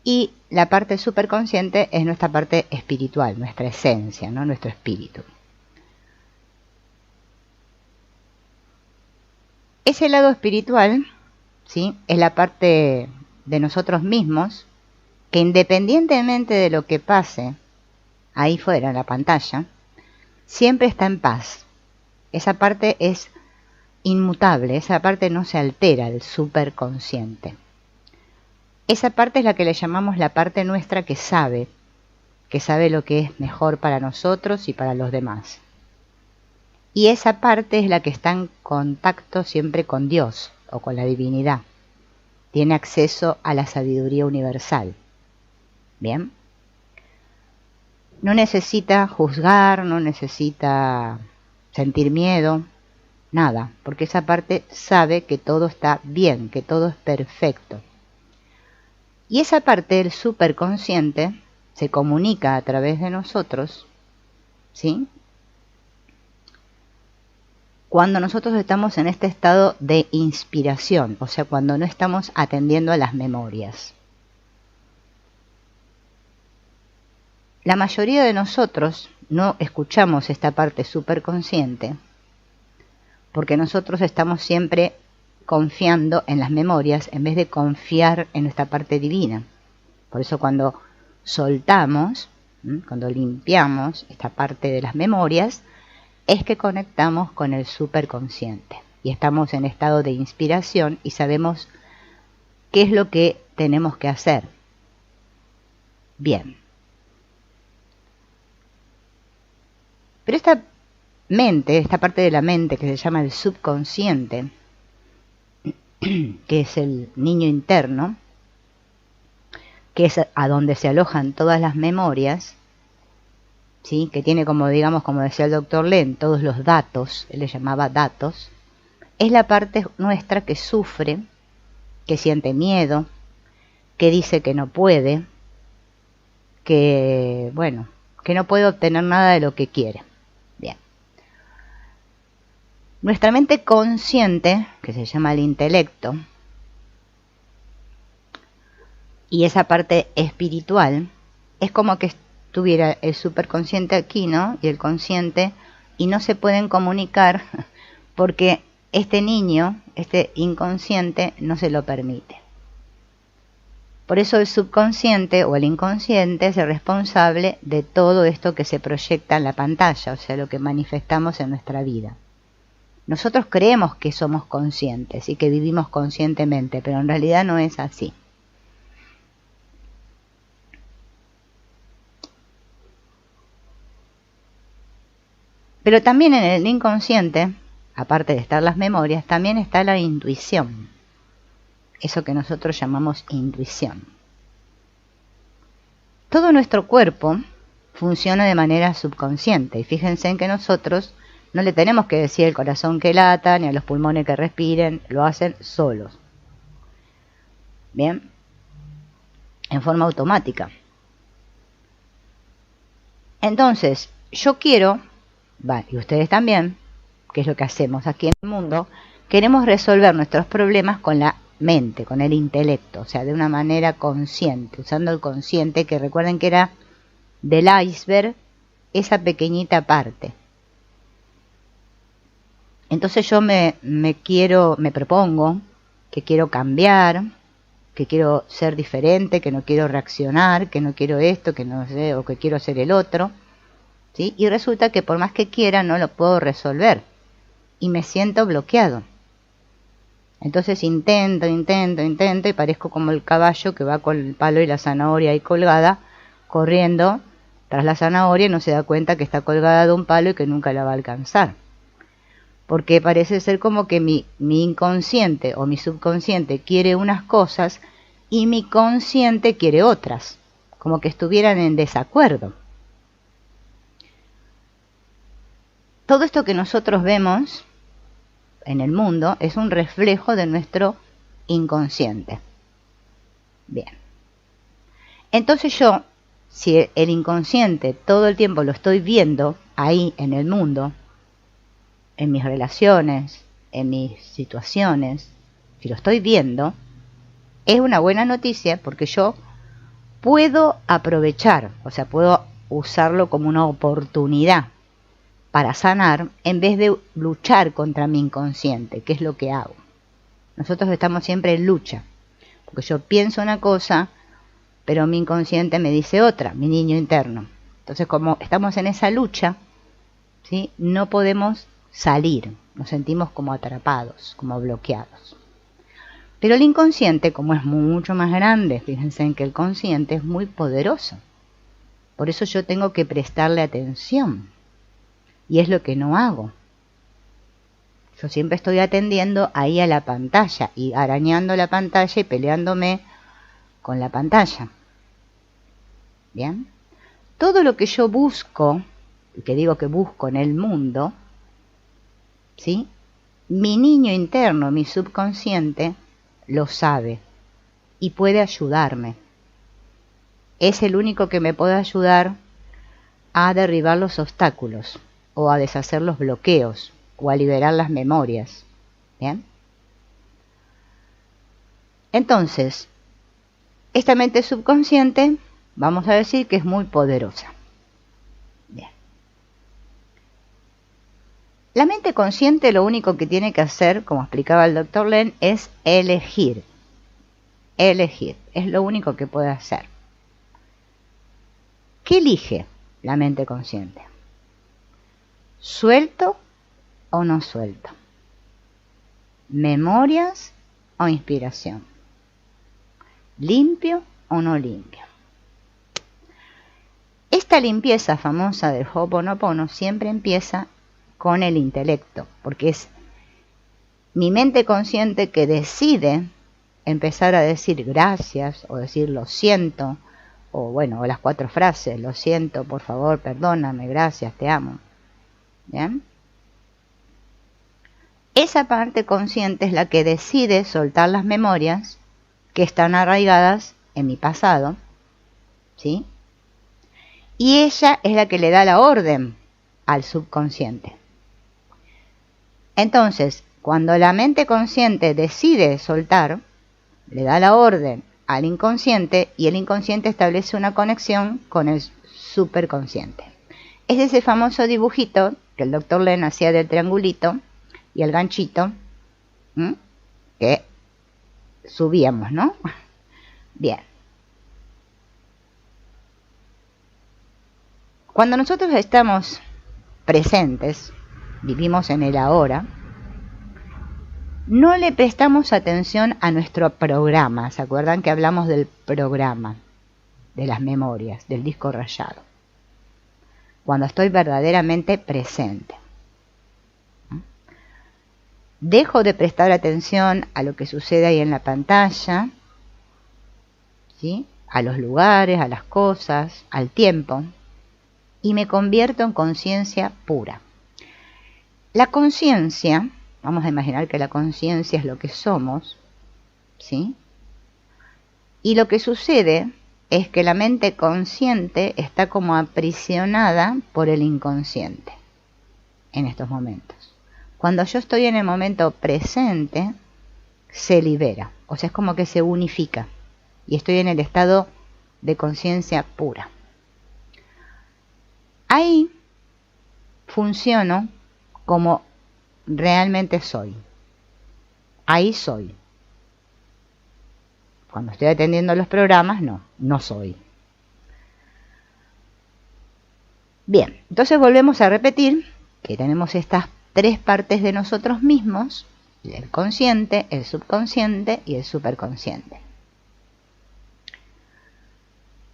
Y la parte superconsciente es nuestra parte espiritual, nuestra esencia, ¿no? Nuestro espíritu. Ese lado espiritual, ¿sí?, es la parte de nosotros mismos que, independientemente de lo que pase ahí fuera en la pantalla, siempre está en paz. Esa parte es inmutable, esa parte no se altera, el superconsciente. Esa parte es la que le llamamos la parte nuestra que sabe lo que es mejor para nosotros y para los demás. Y esa parte es la que está en contacto siempre con Dios o con la divinidad. Tiene acceso a la sabiduría universal. ¿Bien? No necesita juzgar, no necesita sentir miedo, nada, porque esa parte sabe que todo está bien, que todo es perfecto. Y esa parte del superconsciente se comunica a través de nosotros, ¿sí?, cuando nosotros estamos en este estado de inspiración, o sea, cuando no estamos atendiendo a las memorias. La mayoría de nosotros no escuchamos esta parte superconsciente porque nosotros estamos siempre confiando en las memorias en vez de confiar en nuestra parte divina. Por eso cuando soltamos, cuando limpiamos esta parte de las memorias, es que conectamos con el superconsciente y estamos en estado de inspiración y sabemos qué es lo que tenemos que hacer. Bien. Pero esta mente, esta parte de la mente que se llama el subconsciente, que es el niño interno, que es a donde se alojan todas las memorias, ¿sí?, que tiene, como digamos, como decía el doctor Len, todos los datos, él le llamaba datos, es la parte nuestra que sufre, que siente miedo, que dice que no puede, que, bueno, que no puede obtener nada de lo que quiere. Bien. Nuestra mente consciente, que se llama el intelecto, y esa parte espiritual, es como que tuviera el superconsciente aquí, ¿no?, y el consciente, y no se pueden comunicar porque este niño, este inconsciente, no se lo permite. Por eso el subconsciente o el inconsciente es el responsable de todo esto que se proyecta en la pantalla, o sea, lo que manifestamos en nuestra vida. Nosotros creemos que somos conscientes y que vivimos conscientemente, pero en realidad no es así. Pero también en el inconsciente, aparte de estar las memorias, también está la intuición. Eso que nosotros llamamos intuición. Todo nuestro cuerpo funciona de manera subconsciente. Y fíjense en que nosotros no le tenemos que decir al corazón que lata, ni a los pulmones que respiren, lo hacen solos. Bien, en forma automática. Entonces, yo quiero, y ustedes también, que es lo que hacemos aquí en el mundo, queremos resolver nuestros problemas con la mente, con el intelecto, o sea, de una manera consciente, usando el consciente, que recuerden que era del iceberg, esa pequeñita parte. Entonces yo me propongo que quiero cambiar, que quiero ser diferente, que no quiero reaccionar, que no quiero esto, que no sé, o que quiero ser el otro, ¿sí? Y resulta que por más que quiera no lo puedo resolver y me siento bloqueado. Entonces intento y parezco como el caballo que va con el palo y la zanahoria ahí colgada, corriendo tras la zanahoria y no se da cuenta que está colgada de un palo y que nunca la va a alcanzar. Porque parece ser como que mi inconsciente o mi subconsciente quiere unas cosas y mi consciente quiere otras, como que estuvieran en desacuerdo. Todo esto que nosotros vemos en el mundo es un reflejo de nuestro inconsciente. Bien. Entonces yo, si el inconsciente todo el tiempo lo estoy viendo ahí en el mundo, en mis relaciones, en mis situaciones, si lo estoy viendo, es una buena noticia porque yo puedo aprovechar, o sea, puedo usarlo como una oportunidad para sanar en vez de luchar contra mi inconsciente, que es lo que hago. Nosotros estamos siempre en lucha, porque yo pienso una cosa, pero mi inconsciente me dice otra, mi niño interno. Entonces, como estamos en esa lucha, ¿sí?, no podemos salir, nos sentimos como atrapados, como bloqueados. Pero el inconsciente, como es mucho más grande, fíjense en que el consciente es muy poderoso. Por eso yo tengo que prestarle atención. Y es lo que no hago. Yo siempre estoy atendiendo ahí a la pantalla y arañando la pantalla y peleándome con la pantalla. ¿Bien? Todo lo que yo busco, y que digo que busco en el mundo, ¿sí?, mi niño interno, mi subconsciente, lo sabe y puede ayudarme. Es el único que me puede ayudar a derribar los obstáculos o a deshacer los bloqueos o a liberar las memorias. ¿Bien? Entonces, esta mente subconsciente, vamos a decir que es muy poderosa. Bien. La mente consciente lo único que tiene que hacer, como explicaba el Dr. Len, es elegir. Elegir, es lo único que puede hacer. ¿Qué elige la mente consciente? ¿Suelto o no suelto? ¿Memorias o inspiración? ¿Limpio o no limpio? Esta limpieza famosa del Ho'oponopono siempre empieza con el intelecto, porque es mi mente consciente que decide empezar a decir gracias o decir lo siento, o bueno, o las 4 frases, lo siento, por favor, perdóname, gracias, te amo. ¿Bien? Esa parte consciente es la que decide soltar las memorias que están arraigadas en mi pasado, ¿sí? Y ella es la que le da la orden al subconsciente. Entonces, cuando la mente consciente decide soltar, le da la orden al inconsciente y el inconsciente establece una conexión con el superconsciente. Es ese famoso dibujito que el Dr. Len hacía del triangulito y el ganchito, que subíamos, ¿no? Bien. Cuando nosotros estamos presentes, vivimos en el ahora, no le prestamos atención a nuestro programa. ¿Se acuerdan que hablamos del programa, de las memorias, del disco rayado? Cuando estoy verdaderamente presente. Dejo de prestar atención a lo que sucede ahí en la pantalla, ¿sí?, a los lugares, a las cosas, al tiempo, y me convierto en conciencia pura. La conciencia, vamos a imaginar que la conciencia es lo que somos, ¿sí? Y lo que sucede es que la mente consciente está como aprisionada por el inconsciente en estos momentos. Cuando yo estoy en el momento presente, se libera, o sea, es como que se unifica y estoy en el estado de conciencia pura. Ahí funciono como realmente soy. Ahí soy. Cuando estoy atendiendo los programas, no soy. Bien, entonces volvemos a repetir que tenemos estas 3 partes de nosotros mismos: el consciente, el subconsciente y el superconsciente.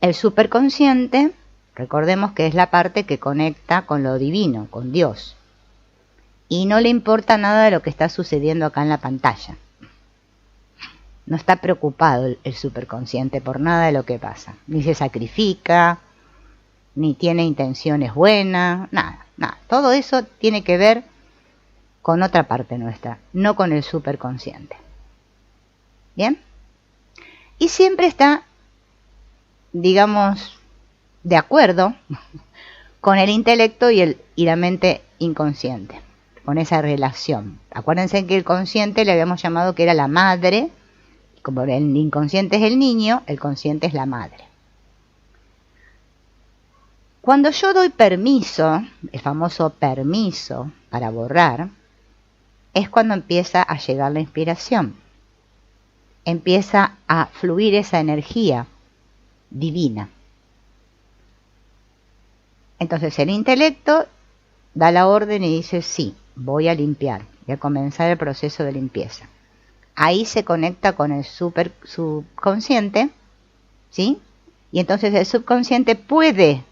El superconsciente, recordemos que es la parte que conecta con lo divino, con Dios. Y no le importa nada de lo que está sucediendo acá en la pantalla. No está preocupado el superconsciente por nada de lo que pasa. Ni se sacrifica, ni tiene intenciones buenas, nada. Todo eso tiene que ver con otra parte nuestra, no con el superconsciente. ¿Bien? Y siempre está, digamos, de acuerdo con el intelecto y la mente inconsciente, con esa relación. Acuérdense que el consciente le habíamos llamado que era la madre, como el inconsciente es el niño, el consciente es la madre. Cuando yo doy permiso, el famoso permiso para borrar, es cuando empieza a llegar la inspiración. Empieza a fluir esa energía divina. Entonces el intelecto da la orden y dice, sí, voy a limpiar, voy a comenzar el proceso de limpieza. Ahí se conecta con el subconsciente, ¿sí? Y entonces el subconsciente puede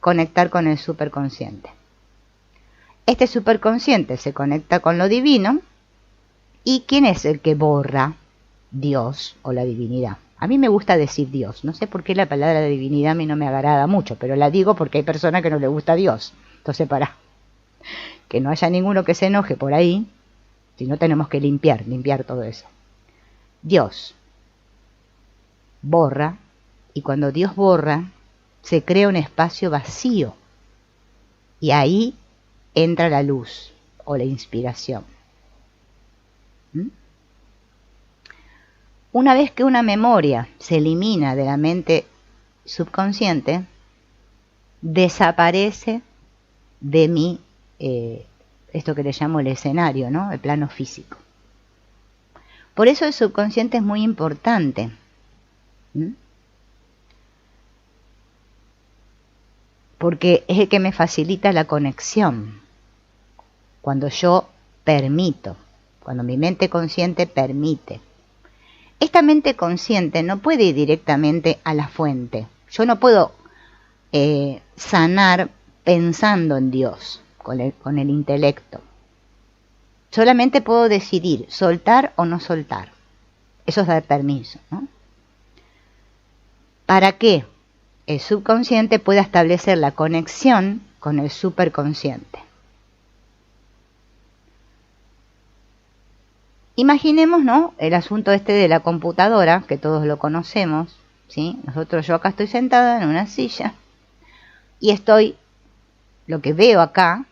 conectar con el superconsciente. Este superconsciente se conecta con lo divino. ¿Y quién es el que borra? Dios o la divinidad. A mí me gusta decir Dios. No sé por qué la palabra divinidad a mí no me agrada mucho, pero la digo porque hay personas que no les gusta Dios. Entonces, para que no haya ninguno que se enoje por ahí, si no tenemos que limpiar todo eso. Dios borra, y cuando Dios borra, se crea un espacio vacío. Y ahí entra la luz o la inspiración. Una vez que una memoria se elimina de la mente subconsciente, desaparece de mí esto que le llamo el escenario, ¿no? El plano físico. Por eso el subconsciente es muy importante. Porque es el que me facilita la conexión. Cuando yo permito, cuando mi mente consciente permite. Esta mente consciente no puede ir directamente a la fuente. Yo no puedo sanar pensando en Dios, con el intelecto. Solamente puedo decidir soltar o no soltar. Eso es dar permiso, ¿no? ¿Para qué? El subconsciente pueda establecer la conexión con el superconsciente. Imaginemos, ¿no?, el asunto este de la computadora, que todos lo conocemos, ¿sí? Yo acá estoy sentada en una silla y lo que veo acá,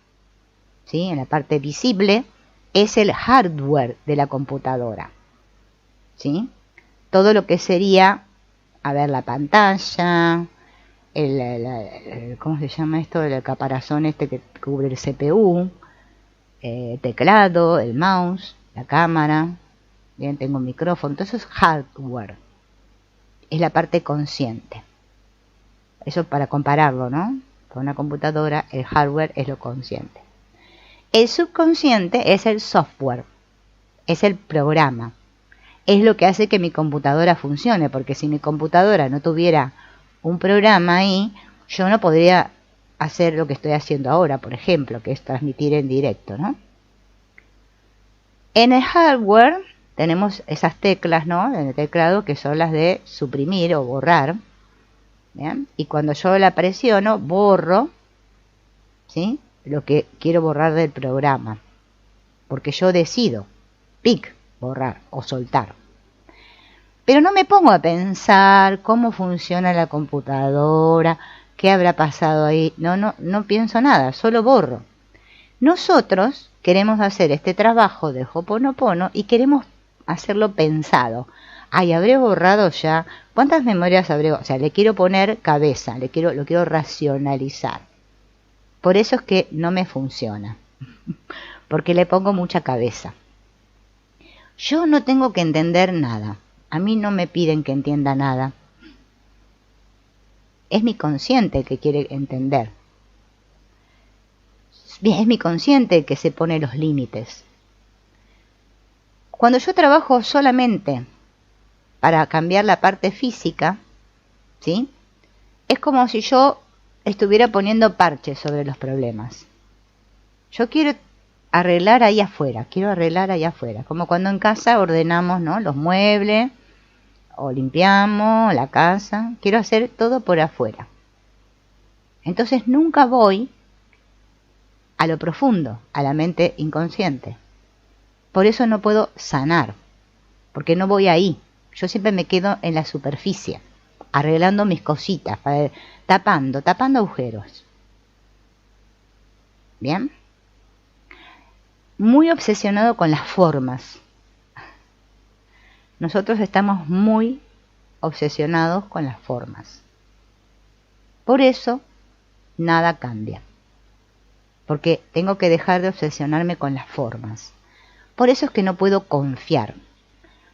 ¿sí?, en la parte visible, es el hardware de la computadora, ¿sí? Todo lo que sería, la pantalla, ¿cómo se llama esto? El caparazón este que cubre el CPU, teclado, el mouse, la cámara, bien, tengo un micrófono, todo eso es hardware, es la parte consciente. Eso para compararlo, ¿no? Con una computadora, el hardware es lo consciente. El subconsciente es el software, es el programa, es lo que hace que mi computadora funcione, porque si mi computadora no tuviera un programa ahí, yo no podría hacer lo que estoy haciendo ahora, por ejemplo, que es transmitir en directo, ¿no? En el hardware tenemos esas teclas, ¿no?, en el teclado, que son las de suprimir o borrar, ¿bien? Y cuando yo la presiono, borro, ¿sí?, lo que quiero borrar del programa, porque yo decido, borrar o soltar. Pero no me pongo a pensar cómo funciona la computadora, qué habrá pasado ahí. No pienso nada, solo borro. Nosotros queremos hacer este trabajo de Ho'oponopono y queremos hacerlo pensado. Habré borrado ya. ¿Cuántas memorias habré? O sea, le quiero poner cabeza, lo quiero racionalizar. Por eso es que no me funciona, porque le pongo mucha cabeza. Yo no tengo que entender nada. A mí no me piden que entienda nada. Es mi consciente el que quiere entender. Es mi consciente el que se pone los límites. Cuando yo trabajo solamente para cambiar la parte física, ¿sí?, es como si yo estuviera poniendo parches sobre los problemas. Yo quiero arreglar ahí afuera, como cuando en casa ordenamos, ¿no?, los muebles, o limpiamos la casa. Quiero hacer todo por afuera. Entonces nunca voy a lo profundo, a la mente inconsciente. Por eso no puedo sanar, porque no voy ahí. Yo siempre me quedo en la superficie, arreglando mis cositas, tapando agujeros. ¿Bien? Muy obsesionado con las formas. Nosotros estamos muy obsesionados con las formas. Por eso, nada cambia. Porque tengo que dejar de obsesionarme con las formas. Por eso es que no puedo confiar.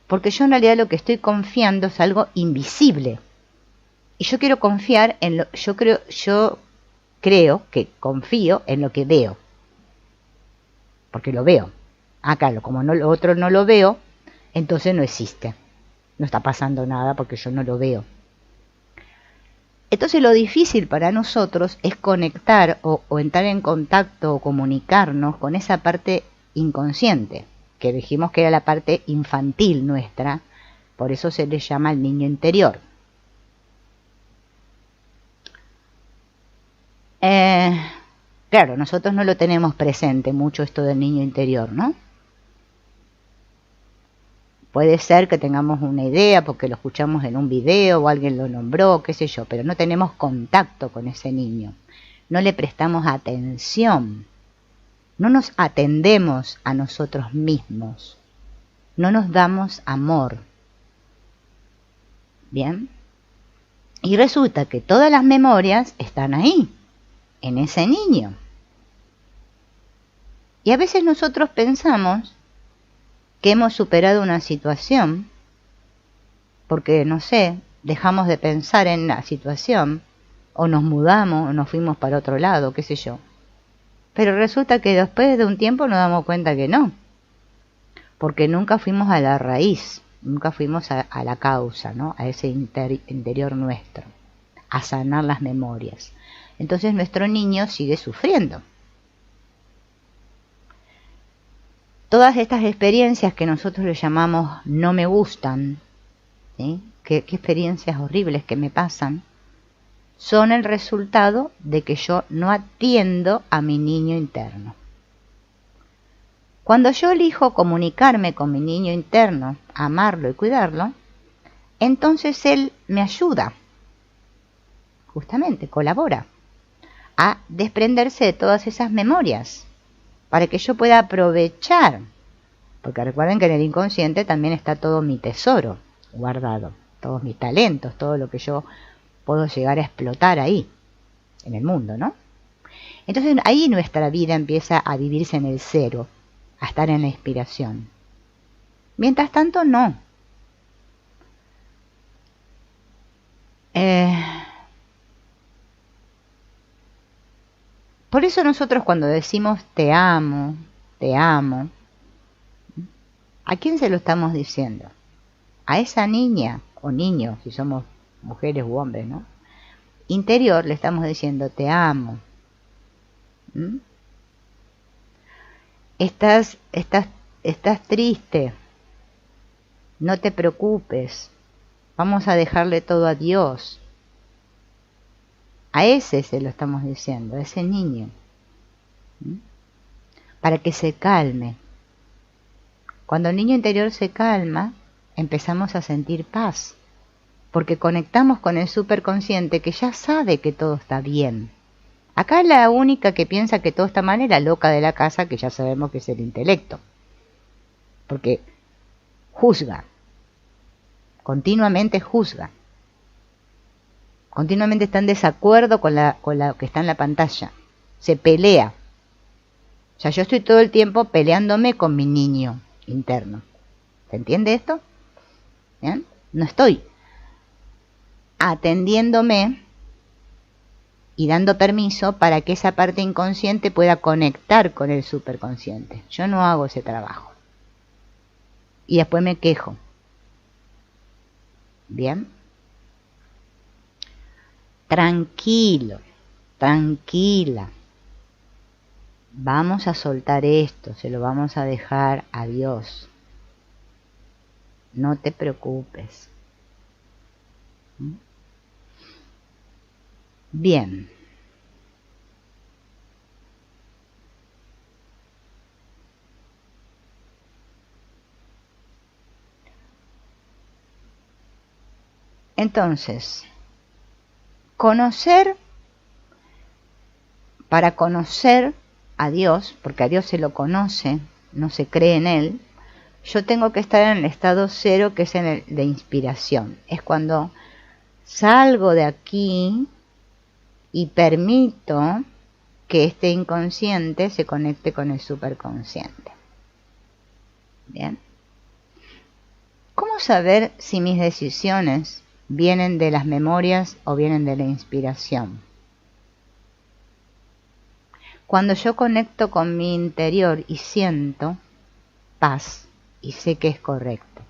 Porque yo en realidad lo que estoy confiando es algo invisible. Y yo quiero confiar en lo... Yo creo que confío en lo que veo. Porque lo veo. Claro, como no, lo otro no lo veo, entonces no existe. No está pasando nada porque yo no lo veo. Entonces lo difícil para nosotros es conectar o entrar en contacto o comunicarnos con esa parte inconsciente, que dijimos que era la parte infantil nuestra, por eso se le llama el niño interior. Claro, nosotros no lo tenemos presente mucho esto del niño interior, ¿no? Puede ser que tengamos una idea porque lo escuchamos en un video o alguien lo nombró, qué sé yo, pero no tenemos contacto con ese niño. No le prestamos atención. No nos atendemos a nosotros mismos. No nos damos amor. ¿Bien? Y resulta que todas las memorias están ahí, en ese niño. Y a veces nosotros pensamos que hemos superado una situación, porque, no sé, dejamos de pensar en la situación, o nos mudamos, o nos fuimos para otro lado, qué sé yo. Pero resulta que después de un tiempo nos damos cuenta que no, porque nunca fuimos a la raíz, nunca fuimos a la causa, ¿no? A ese interior nuestro, a sanar las memorias. Entonces nuestro niño sigue sufriendo. Todas estas experiencias que nosotros le llamamos no me gustan, ¿sí? ¿Qué experiencias horribles que me pasan? Son el resultado de que yo no atiendo a mi niño interno. Cuando yo elijo comunicarme con mi niño interno, amarlo y cuidarlo, entonces él me ayuda, justamente colabora, a desprenderse de todas esas memorias, para que yo pueda aprovechar, porque recuerden que en el inconsciente también está todo mi tesoro guardado, todos mis talentos, todo lo que yo puedo llegar a explotar ahí, en el mundo, ¿no? Entonces ahí nuestra vida empieza a vivirse en el cero, a estar en la inspiración. Mientras tanto, no. Por eso nosotros cuando decimos te amo, ¿a quién se lo estamos diciendo? A esa niña o niño, si somos mujeres u hombres, ¿no? Interior le estamos diciendo te amo. Estás triste, no te preocupes, vamos a dejarle todo a Dios. A ese se lo estamos diciendo, a ese niño, para que se calme. Cuando el niño interior se calma, empezamos a sentir paz, porque conectamos con el superconsciente que ya sabe que todo está bien. Acá la única que piensa que todo está mal es la loca de la casa, que ya sabemos que es el intelecto, porque juzga, continuamente juzga. Continuamente está en desacuerdo con lo que está en la pantalla. Se pelea. O sea, yo estoy todo el tiempo peleándome con mi niño interno. ¿Se entiende esto? ¿Bien? No estoy atendiéndome y dando permiso para que esa parte inconsciente pueda conectar con el superconsciente. Yo no hago ese trabajo. Y después me quejo. ¿Bien? Tranquilo, tranquila. Vamos a soltar esto, se lo vamos a dejar a Dios. No te preocupes. Bien. Entonces, para conocer a Dios, porque a Dios se lo conoce, no se cree en Él, yo tengo que estar en el estado cero, que es en el de inspiración. Es cuando salgo de aquí y permito que este inconsciente se conecte con el superconsciente. Bien. ¿Cómo saber si mis decisiones vienen de las memorias o vienen de la inspiración? Cuando yo conecto con mi interior y siento paz y sé que es correcto.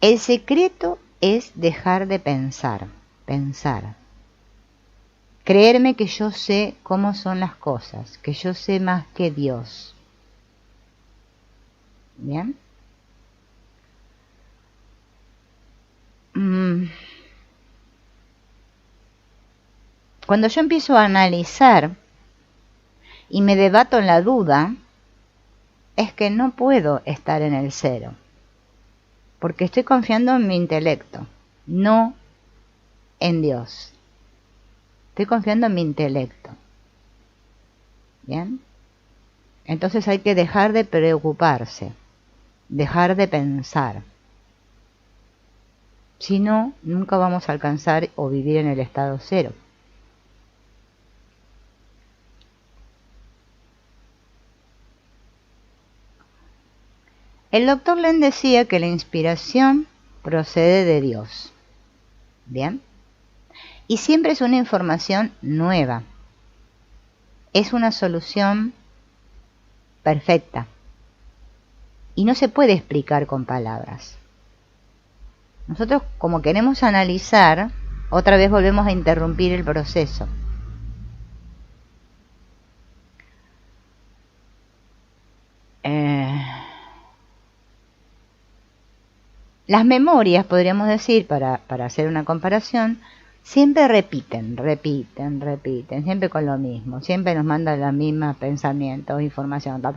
El secreto es dejar de pensar. Creerme que yo sé cómo son las cosas, que yo sé más que Dios. ¿Bien? Cuando yo empiezo a analizar y me debato en la duda, es que no puedo estar en el cero, porque estoy confiando en mi intelecto, no en Dios. Estoy confiando en mi intelecto. ¿Bien? Entonces hay que dejar de preocuparse, dejar de pensar. Si no, nunca vamos a alcanzar o vivir en el estado cero. El doctor Len decía que la inspiración procede de Dios. ¿Bien? Y siempre es una información nueva. Es una solución perfecta. Y no se puede explicar con palabras. Nosotros, como queremos analizar, otra vez volvemos a interrumpir el proceso. Las memorias, podríamos decir, para hacer una comparación, siempre repiten, siempre con lo mismo, siempre nos mandan los mismos pensamientos, información, ta.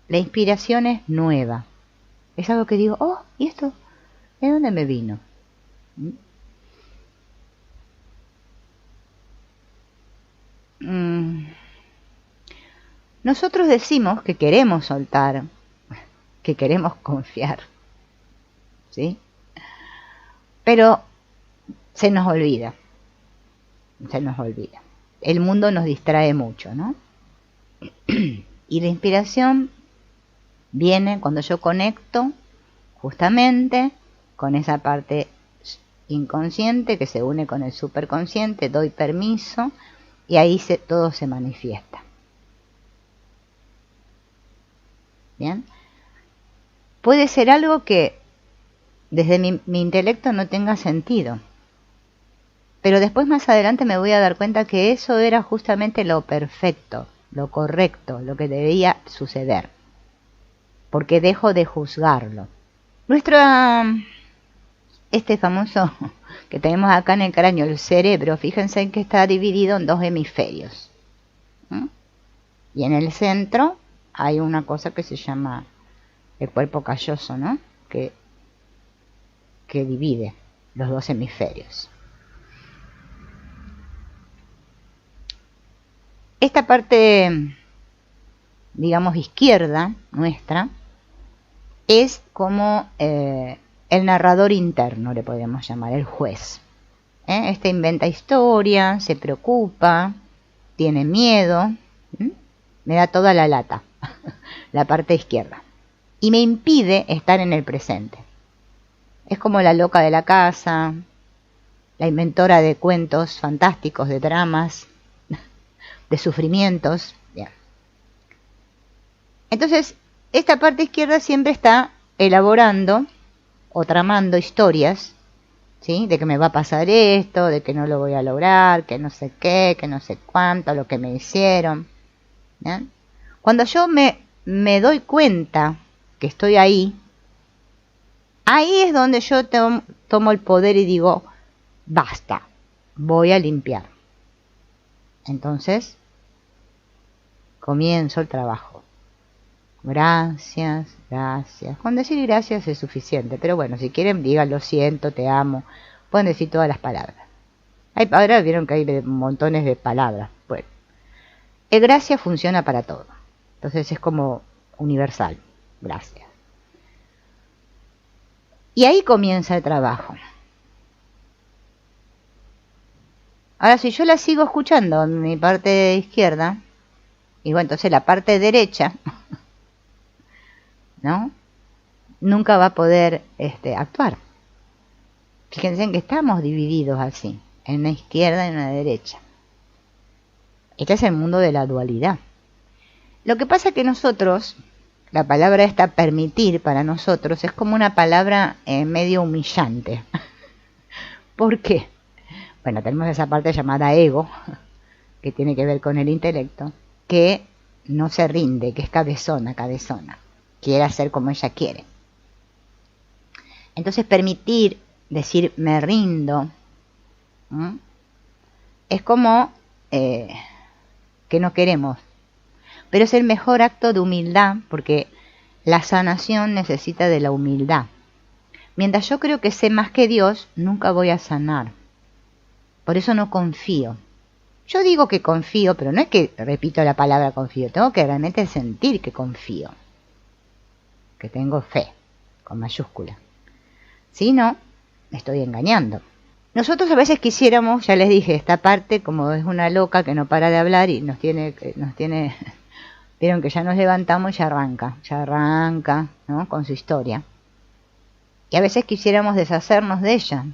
La inspiración es nueva, es algo que digo, oh, ¿y esto? ¿De dónde me vino? Nosotros decimos que queremos soltar, que queremos confiar, ¿sí? Pero se nos olvida. El mundo nos distrae mucho, ¿no? Y la inspiración viene cuando yo conecto justamente con esa parte inconsciente que se une con el superconsciente, doy permiso y ahí todo se manifiesta. ¿Bien? Puede ser algo que desde mi intelecto no tenga sentido, pero después más adelante me voy a dar cuenta que eso era justamente lo perfecto, lo correcto, lo que debía suceder, porque dejo de juzgarlo. Este famoso que tenemos acá en el cráneo, el cerebro, fíjense que está dividido en dos hemisferios. Y en el centro hay una cosa que se llama el cuerpo calloso, ¿no? Que divide los dos hemisferios. Esta parte, digamos, izquierda nuestra, es como el narrador interno, le podríamos llamar, el juez. Este inventa historia, se preocupa, tiene miedo, me da toda la lata, la parte izquierda, y me impide estar en el presente. Es como la loca de la casa, la inventora de cuentos fantásticos, de dramas, de sufrimientos. Bien. Entonces, esta parte izquierda siempre está elaborando o tramando historias, ¿sí? De que me va a pasar esto, de que no lo voy a lograr, que no sé qué, que no sé cuánto, lo que me hicieron. ¿Bien? Cuando yo me doy cuenta que estoy ahí es donde yo tomo el poder y digo, basta, voy a limpiar. Entonces, comienzo el trabajo. Gracias. Con decir gracias es suficiente, pero bueno, si quieren digan lo siento, te amo, pueden decir todas las palabras. Ahora vieron que hay montones de palabras. Bueno, el gracias funciona para todo. Entonces es como universal. Gracias. Y ahí comienza el trabajo. Ahora, si yo la sigo escuchando en mi parte izquierda, y bueno, entonces la parte derecha, ¿no? Nunca va a poder actuar. Fíjense en que estamos divididos así, en una izquierda y una derecha. Este es el mundo de la dualidad. Lo que pasa es que nosotros, la palabra esta permitir para nosotros es como una palabra medio humillante. ¿Por qué? Bueno, tenemos esa parte llamada ego, que tiene que ver con el intelecto, que no se rinde, que es cabezona, quiere hacer como ella quiere. Entonces permitir, decir me rindo, es como que no queremos. Pero es el mejor acto de humildad, porque la sanación necesita de la humildad. Mientras yo creo que sé más que Dios, nunca voy a sanar. Por eso no confío. Yo digo que confío, pero no es que repito la palabra confío, tengo que realmente sentir que confío, que tengo fe, con mayúscula. Si no, me estoy engañando. Nosotros a veces quisiéramos, ya les dije, esta parte como es una loca que no para de hablar y nos tiene vieron que ya nos levantamos y ya arranca, ¿no? Con su historia. Y a veces quisiéramos deshacernos de ella,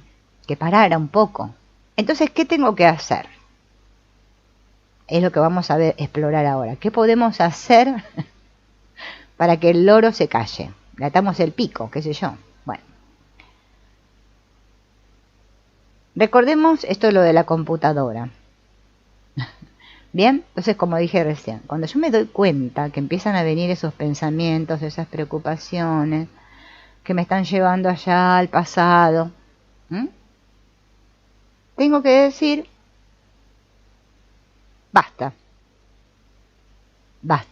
que parara un poco. Entonces, ¿qué tengo que hacer? Es lo que vamos a explorar ahora. ¿Qué podemos hacer para que el loro se calle? Le atamos el pico, qué sé yo. Bueno. Recordemos esto de lo de la computadora. Bien, entonces como dije recién, cuando yo me doy cuenta que empiezan a venir esos pensamientos, esas preocupaciones, que me están llevando allá al pasado, tengo que decir, basta. Vas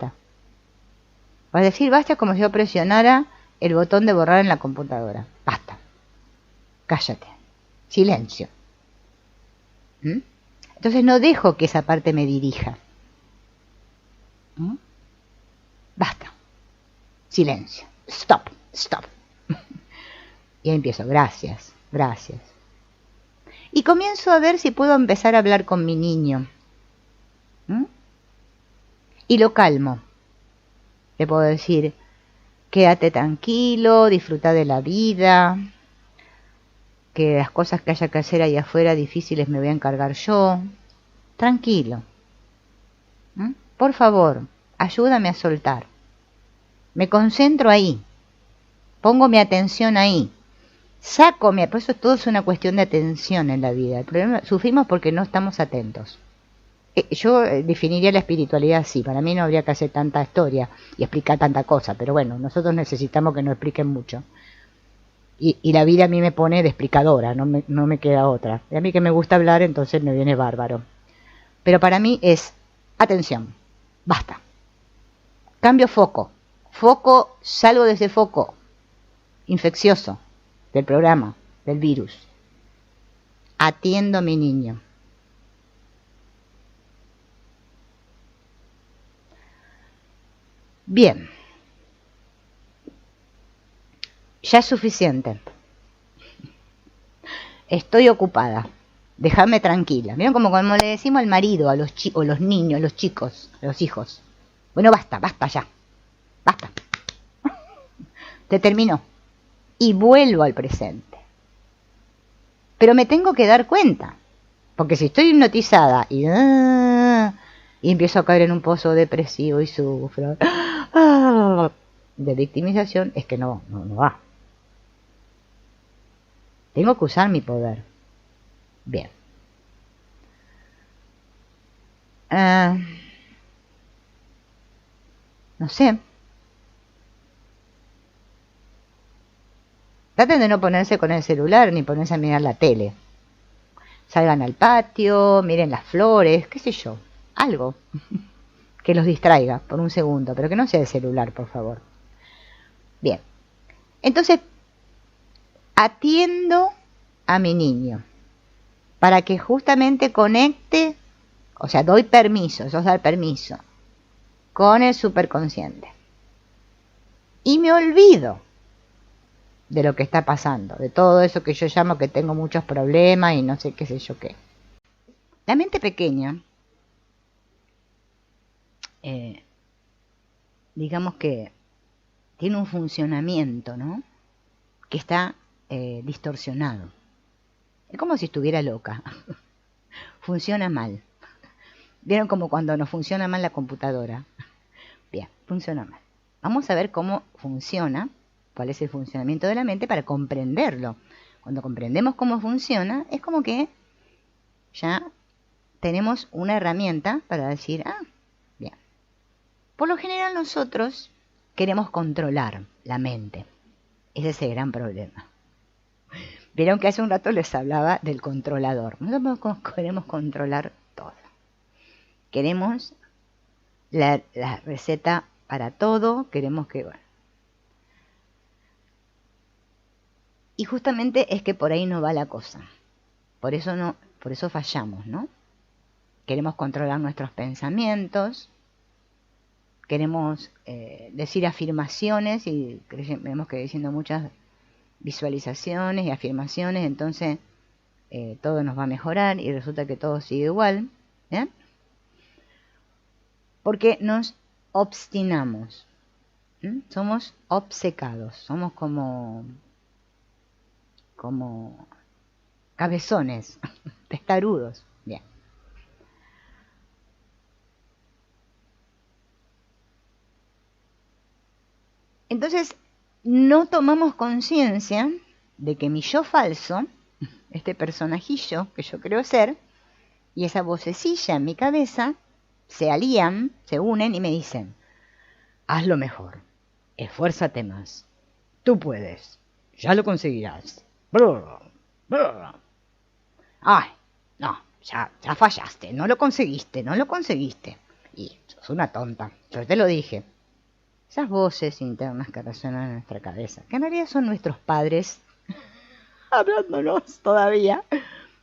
a decir basta como si yo presionara el botón de borrar en la computadora. Basta. Cállate. Silencio. Entonces no dejo que esa parte me dirija. Basta. Silencio. Stop. Y ahí empiezo. Gracias. Y comienzo a ver si puedo empezar a hablar con mi niño. Y lo calmo. Le puedo decir, quédate tranquilo, disfruta de la vida, que las cosas que haya que hacer ahí afuera difíciles me voy a encargar yo. Tranquilo. Por favor, ayúdame a soltar. Me concentro ahí. Pongo mi atención ahí. Por eso todo es una cuestión de atención en la vida. El problema, sufrimos porque no estamos atentos. Yo definiría la espiritualidad así. Para mí no habría que hacer tanta historia y explicar tanta cosa, pero bueno, nosotros necesitamos que nos expliquen mucho. Y la vida a mí me pone de explicadora, no me queda otra. Y a mí que me gusta hablar, entonces me viene bárbaro. Pero para mí es atención, basta. Cambio foco. Salgo de ese foco infeccioso del programa, del virus. Atiendo a mi niño. Bien. Ya es suficiente. Estoy ocupada. Déjame tranquila. ¿Vieron como le decimos al marido, a los los niños, los chicos, a los hijos? Bueno, basta ya. Basta. Te terminó. Y vuelvo al presente. Pero me tengo que dar cuenta. Porque si estoy hipnotizada y empiezo a caer en un pozo depresivo y sufro de victimización, es que no va. Tengo que usar mi poder. Bien. No sé. Traten de no ponerse con el celular ni ponerse a mirar la tele. Salgan al patio, miren las flores, qué sé yo. Algo que los distraiga por un segundo, pero que no sea el celular, por favor. Bien. Entonces, atiendo a mi niño para que justamente conecte, o sea, doy permiso, eso es dar permiso, con el superconsciente. Y me olvido de lo que está pasando, de todo eso que yo llamo que tengo muchos problemas y no sé qué sé yo qué. La mente pequeña, digamos que tiene un funcionamiento, ¿no? Que está distorsionado. Es como si estuviera loca. Funciona mal. ¿Vieron como cuando nos funciona mal la computadora? Bien, funciona mal. Vamos a ver cómo funciona, cuál es el funcionamiento de la mente para comprenderlo. Cuando comprendemos cómo funciona, es como que ya tenemos una herramienta para decir, bien. Por lo general nosotros queremos controlar la mente. Ese es el gran problema. Vieron que hace un rato les hablaba del controlador. Nosotros queremos controlar todo. Queremos la receta para todo, queremos que... Bueno. Y justamente es que por ahí no va la cosa. Por eso fallamos, ¿no? Queremos controlar nuestros pensamientos, queremos decir afirmaciones y creemos que diciendo muchas visualizaciones y afirmaciones, entonces todo nos va a mejorar y resulta que todo sigue igual, ¿bien? Porque nos obstinamos, somos obcecados, somos como cabezones, testarudos, bien. Entonces, no tomamos conciencia de que mi yo falso, este personajillo que yo creo ser, y esa vocecilla en mi cabeza, se alían, se unen y me dicen, hazlo mejor, esfuérzate más, tú puedes, ya lo conseguirás. Ay, no, ya fallaste, no lo conseguiste. Y sos una tonta, yo te lo dije. Esas voces internas que resuenan en nuestra cabeza, que en realidad son nuestros padres hablándonos todavía,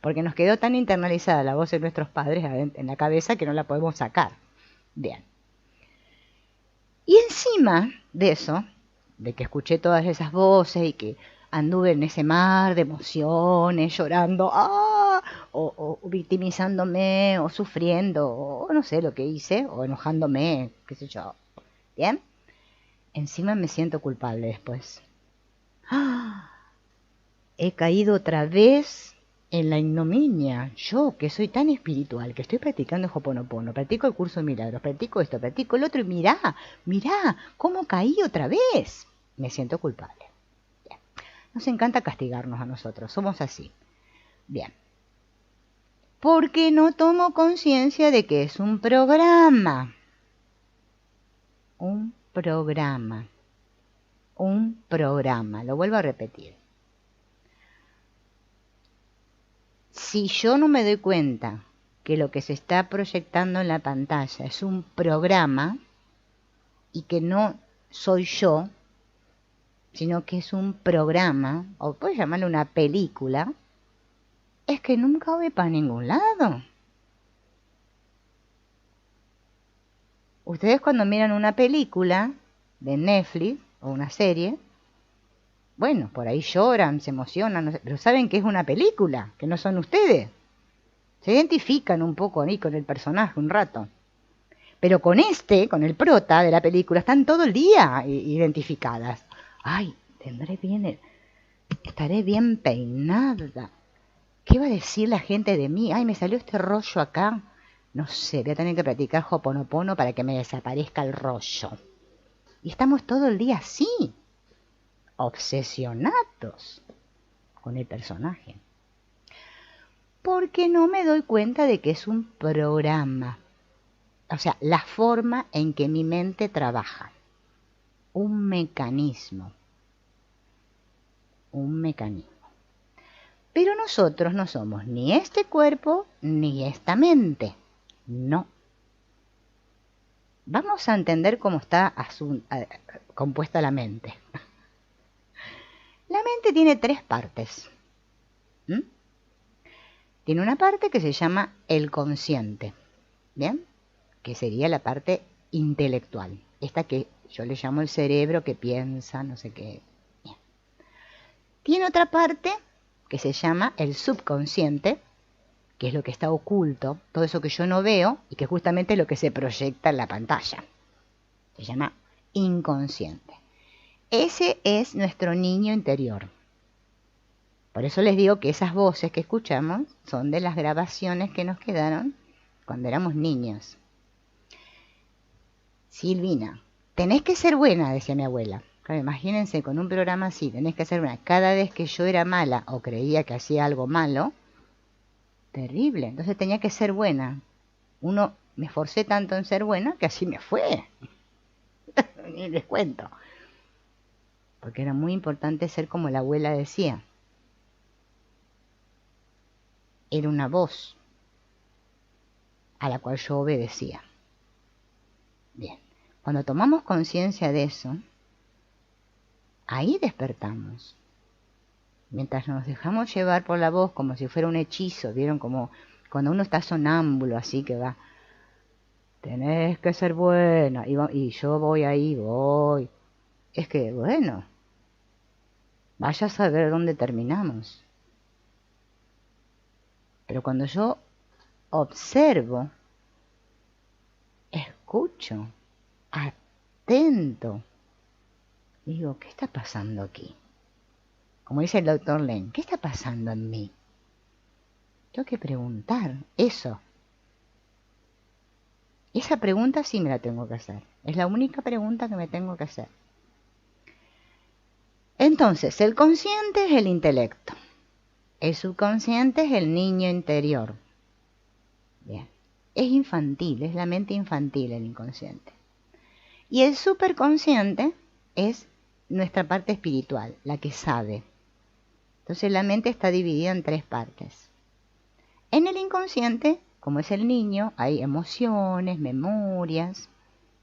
porque nos quedó tan internalizada la voz de nuestros padres en la cabeza que no la podemos sacar. Bien. Y encima de eso, de que escuché todas esas voces y que anduve en ese mar de emociones, llorando, o victimizándome, o sufriendo, o no sé lo que hice, o enojándome, qué sé yo. ¿Bien? Encima me siento culpable después. He caído otra vez en la ignominia. Yo, que soy tan espiritual, que estoy practicando Ho'oponopono, practico el curso de milagros, practico esto, practico el otro, y mirá, cómo caí otra vez. Me siento culpable. Bien. Nos encanta castigarnos a nosotros, somos así. Bien. Porque no tomo conciencia de que es un programa. Un programa, lo vuelvo a repetir. Si yo no me doy cuenta que lo que se está proyectando en la pantalla es un programa y que no soy yo, sino que es un programa, o puedes llamarlo una película, es que nunca voy para ningún lado. Ustedes cuando miran una película de Netflix o una serie, bueno, por ahí lloran, se emocionan, no sé, pero saben que es una película, que no son ustedes. Se identifican un poco ahí con el personaje un rato. Pero con el prota de la película, están todo el día identificadas. Ay, estaré bien peinada. ¿Qué va a decir la gente de mí? Ay, me salió este rollo acá. No sé, voy a tener que practicar Ho'oponopono para que me desaparezca el rollo. Y estamos todo el día así, obsesionados con el personaje. Porque no me doy cuenta de que es un programa. O sea, la forma en que mi mente trabaja. Un mecanismo. Pero nosotros no somos ni este cuerpo ni esta mente. No. Vamos a entender cómo está compuesta la mente. La mente tiene 3 partes. Tiene una parte que se llama el consciente, ¿bien? Que sería la parte intelectual. Esta que yo le llamo el cerebro que piensa, no sé qué. Bien. Tiene otra parte que se llama el subconsciente, que es lo que está oculto, todo eso que yo no veo y que justamente es lo que se proyecta en la pantalla. Se llama inconsciente. Ese es nuestro niño interior. Por eso les digo que esas voces que escuchamos son de las grabaciones que nos quedaron cuando éramos niños. Silvina, tenés que ser buena, decía mi abuela. Claro, imagínense, con un programa así, tenés que ser buena. Cada vez que yo era mala o creía que hacía algo malo, terrible. Entonces tenía que ser buena. Me esforcé tanto en ser buena que así me fue. Ni les cuento. Porque era muy importante ser como la abuela decía. Era una voz a la cual yo obedecía. Bien, cuando tomamos conciencia de eso, ahí despertamos. Mientras nos dejamos llevar por la voz como si fuera un hechizo, ¿vieron? Como cuando uno está sonámbulo, así que va, tenés que ser buena, y yo voy ahí, voy. Es que, bueno, vaya a saber dónde terminamos. Pero cuando yo observo, escucho, atento, digo, ¿qué está pasando aquí? Como dice el doctor Len, ¿qué está pasando en mí? Tengo que preguntar eso. Esa pregunta sí me la tengo que hacer. Es la única pregunta que me tengo que hacer. Entonces, el consciente es el intelecto. El subconsciente es el niño interior. Bien. Es infantil, es la mente infantil el inconsciente. Y el superconsciente es nuestra parte espiritual, la que sabe. Entonces la mente está dividida en 3 partes. En el inconsciente, como es el niño, hay emociones, memorias.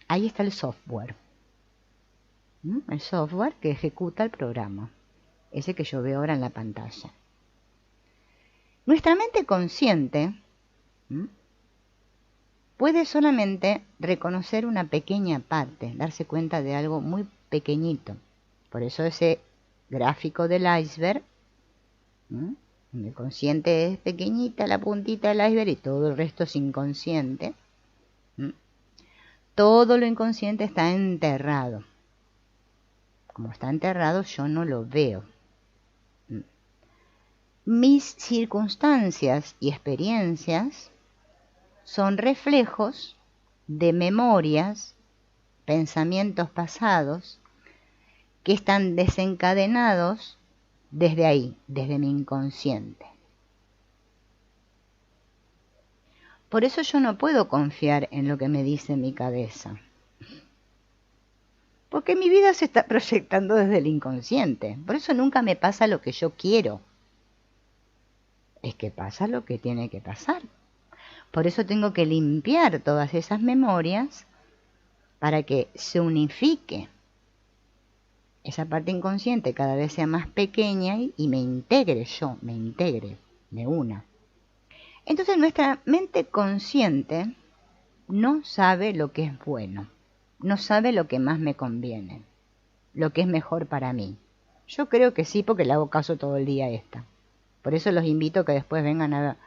Ahí está el software. El software que ejecuta el programa. Ese que yo veo ahora en la pantalla. Nuestra mente consciente puede solamente reconocer una pequeña parte, darse cuenta de algo muy pequeñito. Por eso ese gráfico del iceberg, el consciente es pequeñita, la puntita del iceberg y todo el resto es inconsciente. Todo lo inconsciente está enterrado. Como está enterrado, yo no lo veo. Mis circunstancias y experiencias son reflejos de memorias, pensamientos pasados, que están desencadenados desde ahí, desde mi inconsciente. Por eso yo no puedo confiar en lo que me dice mi cabeza. Porque mi vida se está proyectando desde el inconsciente. Por eso nunca me pasa lo que yo quiero. Es que pasa lo que tiene que pasar. Por eso tengo que limpiar todas esas memorias para que se unifique. Esa parte inconsciente cada vez sea más pequeña y me integre yo, me integre de una. Entonces nuestra mente consciente no sabe lo que es bueno, no sabe lo que más me conviene, lo que es mejor para mí. Yo creo que sí, porque le hago caso todo el día a esta. Por eso los invito a que después vengan a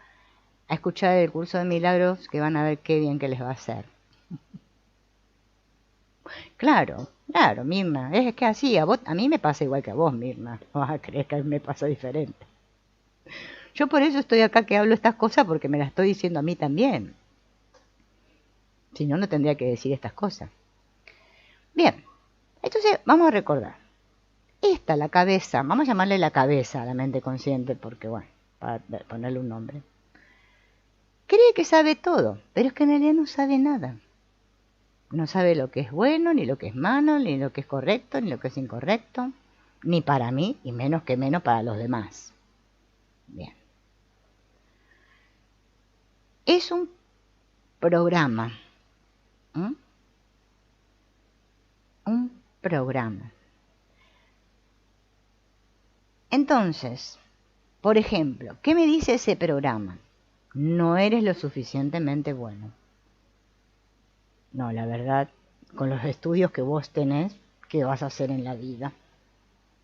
escuchar el curso de milagros, que van a ver qué bien que les va a hacer. Claro, Mirna, es que así, a mí me pasa igual que a vos, Mirna, no vas a creer que a mí me pasa diferente. Yo por eso estoy acá que hablo estas cosas, porque me las estoy diciendo a mí también. Si no, no tendría que decir estas cosas. Bien, entonces vamos a recordar. La cabeza, vamos a llamarle la cabeza a la mente consciente, porque bueno, para ponerle un nombre. Cree que sabe todo, pero es que en realidad no sabe nada. No sabe lo que es bueno, ni lo que es malo, ni lo que es correcto, ni lo que es incorrecto, ni para mí, y menos para los demás. Bien. Es un programa. Un programa. Entonces, por ejemplo, ¿qué me dice ese programa? No eres lo suficientemente bueno. No, la verdad, con los estudios que vos tenés, ¿qué vas a hacer en la vida?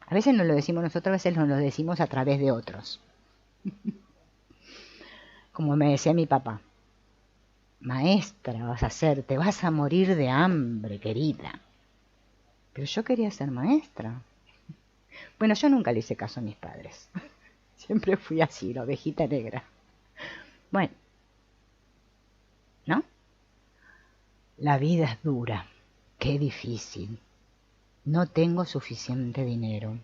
A veces no lo decimos nosotros, a veces nos lo decimos a través de otros. Como me decía mi papá, maestra vas a ser, te vas a morir de hambre, querida. Pero yo quería ser maestra. Bueno, yo nunca le hice caso a mis padres. Siempre fui así, la ovejita negra. Bueno, ¿no? La vida es dura. Qué difícil. No tengo suficiente dinero.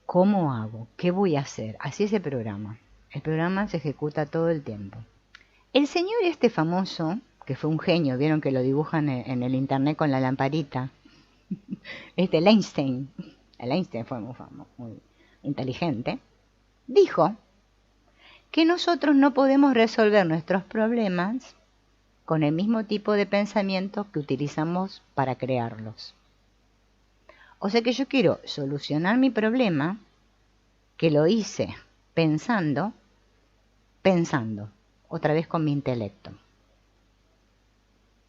¿Cómo hago? ¿Qué voy a hacer? Así es el programa. El programa se ejecuta todo el tiempo. El señor este famoso, que fue un genio, vieron que lo dibujan en el internet con la lamparita, el Einstein. El Einstein fue muy famoso, muy inteligente. Dijo que nosotros no podemos resolver nuestros problemas con el mismo tipo de pensamiento que utilizamos para crearlos. O sea que yo quiero solucionar mi problema, que lo hice pensando, otra vez con mi intelecto.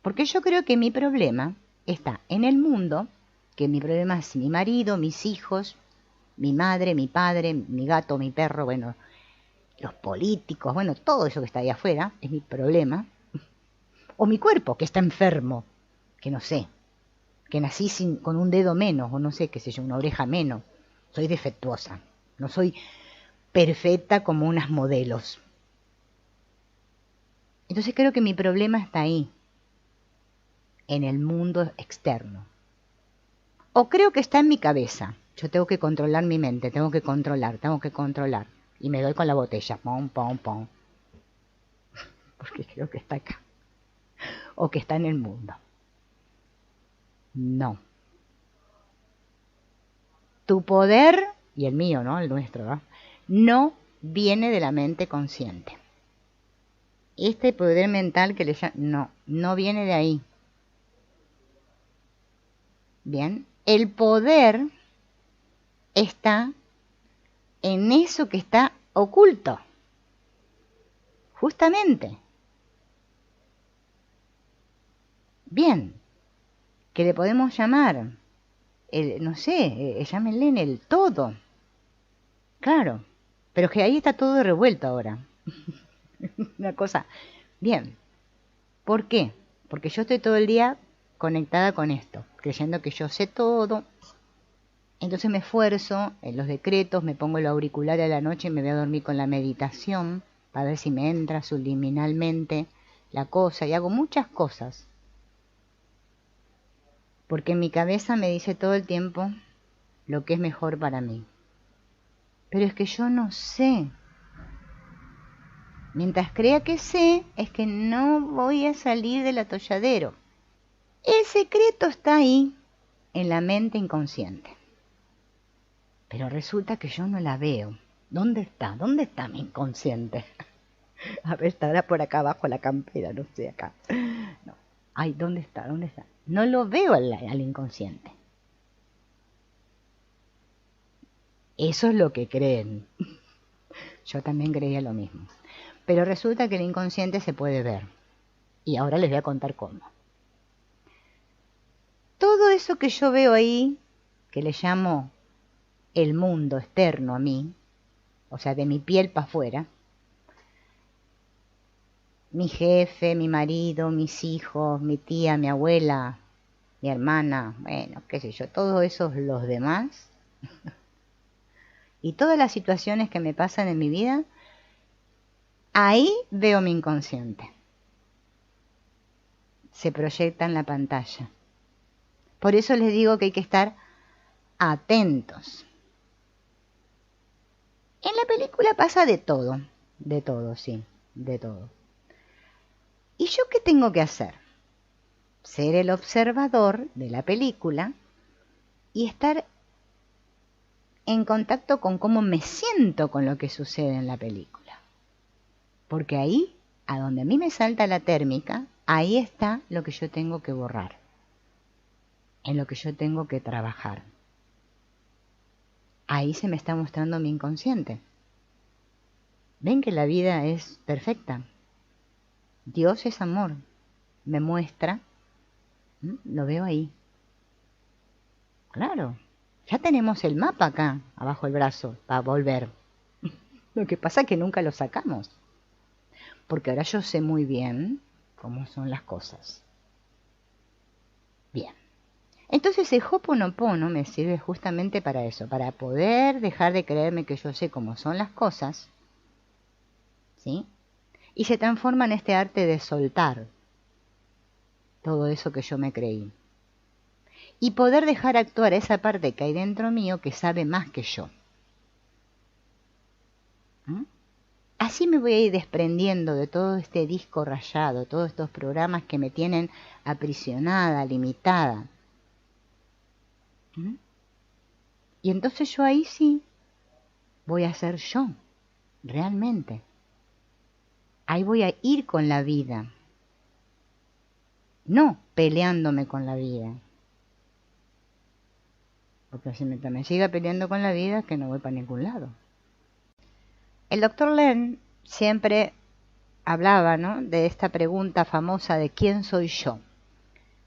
Porque yo creo que mi problema está en el mundo, que mi problema es mi marido, mis hijos, mi madre, mi padre, mi gato, mi perro, bueno, los políticos, bueno, todo eso que está ahí afuera es mi problema. O mi cuerpo, que está enfermo, que no sé, que nací con un dedo menos, o no sé, qué sé yo, una oreja menos. Soy defectuosa, no soy perfecta como unas modelos. Entonces creo que mi problema está ahí, en el mundo externo. O creo que está en mi cabeza. Yo tengo que controlar mi mente, tengo que controlar. Y me doy con la botella, pom, pom, pom. Porque creo que está acá. O que está en el mundo. No. Tu poder, y el mío, ¿no? El nuestro, ¿no? No viene de la mente consciente. Este poder mental que le llaman, no viene de ahí. Bien, el poder está en eso que está oculto. Justamente. Bien, que le podemos llamar, no sé, llámenle en el todo. Claro, pero que ahí está todo revuelto ahora. Una cosa. Bien, ¿por qué? Porque yo estoy todo el día conectada con esto, creyendo que yo sé todo. Entonces me esfuerzo en los decretos, me pongo el auricular a la noche y me voy a dormir con la meditación para ver si me entra subliminalmente la cosa, y hago muchas cosas. Porque mi cabeza me dice todo el tiempo lo que es mejor para mí. Pero es que yo no sé. Mientras crea que sé, es que no voy a salir del atolladero. El secreto está ahí, en la mente inconsciente. Pero resulta que yo no la veo. ¿Dónde está? ¿Dónde está mi inconsciente? A ver, estará por acá abajo la campera, no sé, acá. No. Ay, ¿dónde está? ¿Dónde está? No lo veo al inconsciente. Eso es lo que creen. Yo también creía lo mismo. Pero resulta que el inconsciente se puede ver. Y ahora les voy a contar cómo. Todo eso que yo veo ahí, que le llamo el mundo externo a mí, o sea, de mi piel para afuera, mi jefe, mi marido, mis hijos, mi tía, mi abuela, mi hermana, bueno, qué sé yo, todos esos los demás, y todas las situaciones que me pasan en mi vida, ahí veo mi inconsciente. Se proyecta en la pantalla. Por eso les digo que hay que estar atentos. En la película pasa de todo, sí, de todo. ¿Y yo qué tengo que hacer? Ser el observador de la película y estar en contacto con cómo me siento con lo que sucede en la película. Porque ahí, a donde a mí me salta la térmica, ahí está lo que yo tengo que borrar, en lo que yo tengo que trabajar. Ahí se me está mostrando mi inconsciente. ¿Ven que la vida es perfecta? Dios es amor. Me muestra, lo veo ahí. Claro, ya tenemos el mapa acá, abajo el brazo, para volver. Lo que pasa es que nunca lo sacamos. porque ahora yo sé muy bien cómo son las cosas. Bien. Entonces el Ho'oponopono me sirve justamente para eso, para poder dejar de creerme que yo sé cómo son las cosas, ¿sí? Y se transforma en este arte de soltar todo eso que yo me creí. Y poder dejar actuar esa parte que hay dentro mío que sabe más que yo. ¿Mm? Así me voy a ir desprendiendo de todo este disco rayado, todos estos programas que me tienen aprisionada, limitada. ¿Mm? Y entonces yo ahí sí voy a ser yo, realmente. Ahí voy a ir con la vida, no peleándome con la vida. Porque si me siga peleando con la vida, es que no voy para ningún lado. El doctor Len siempre hablaba, ¿no?, de esta pregunta famosa de ¿quién soy yo?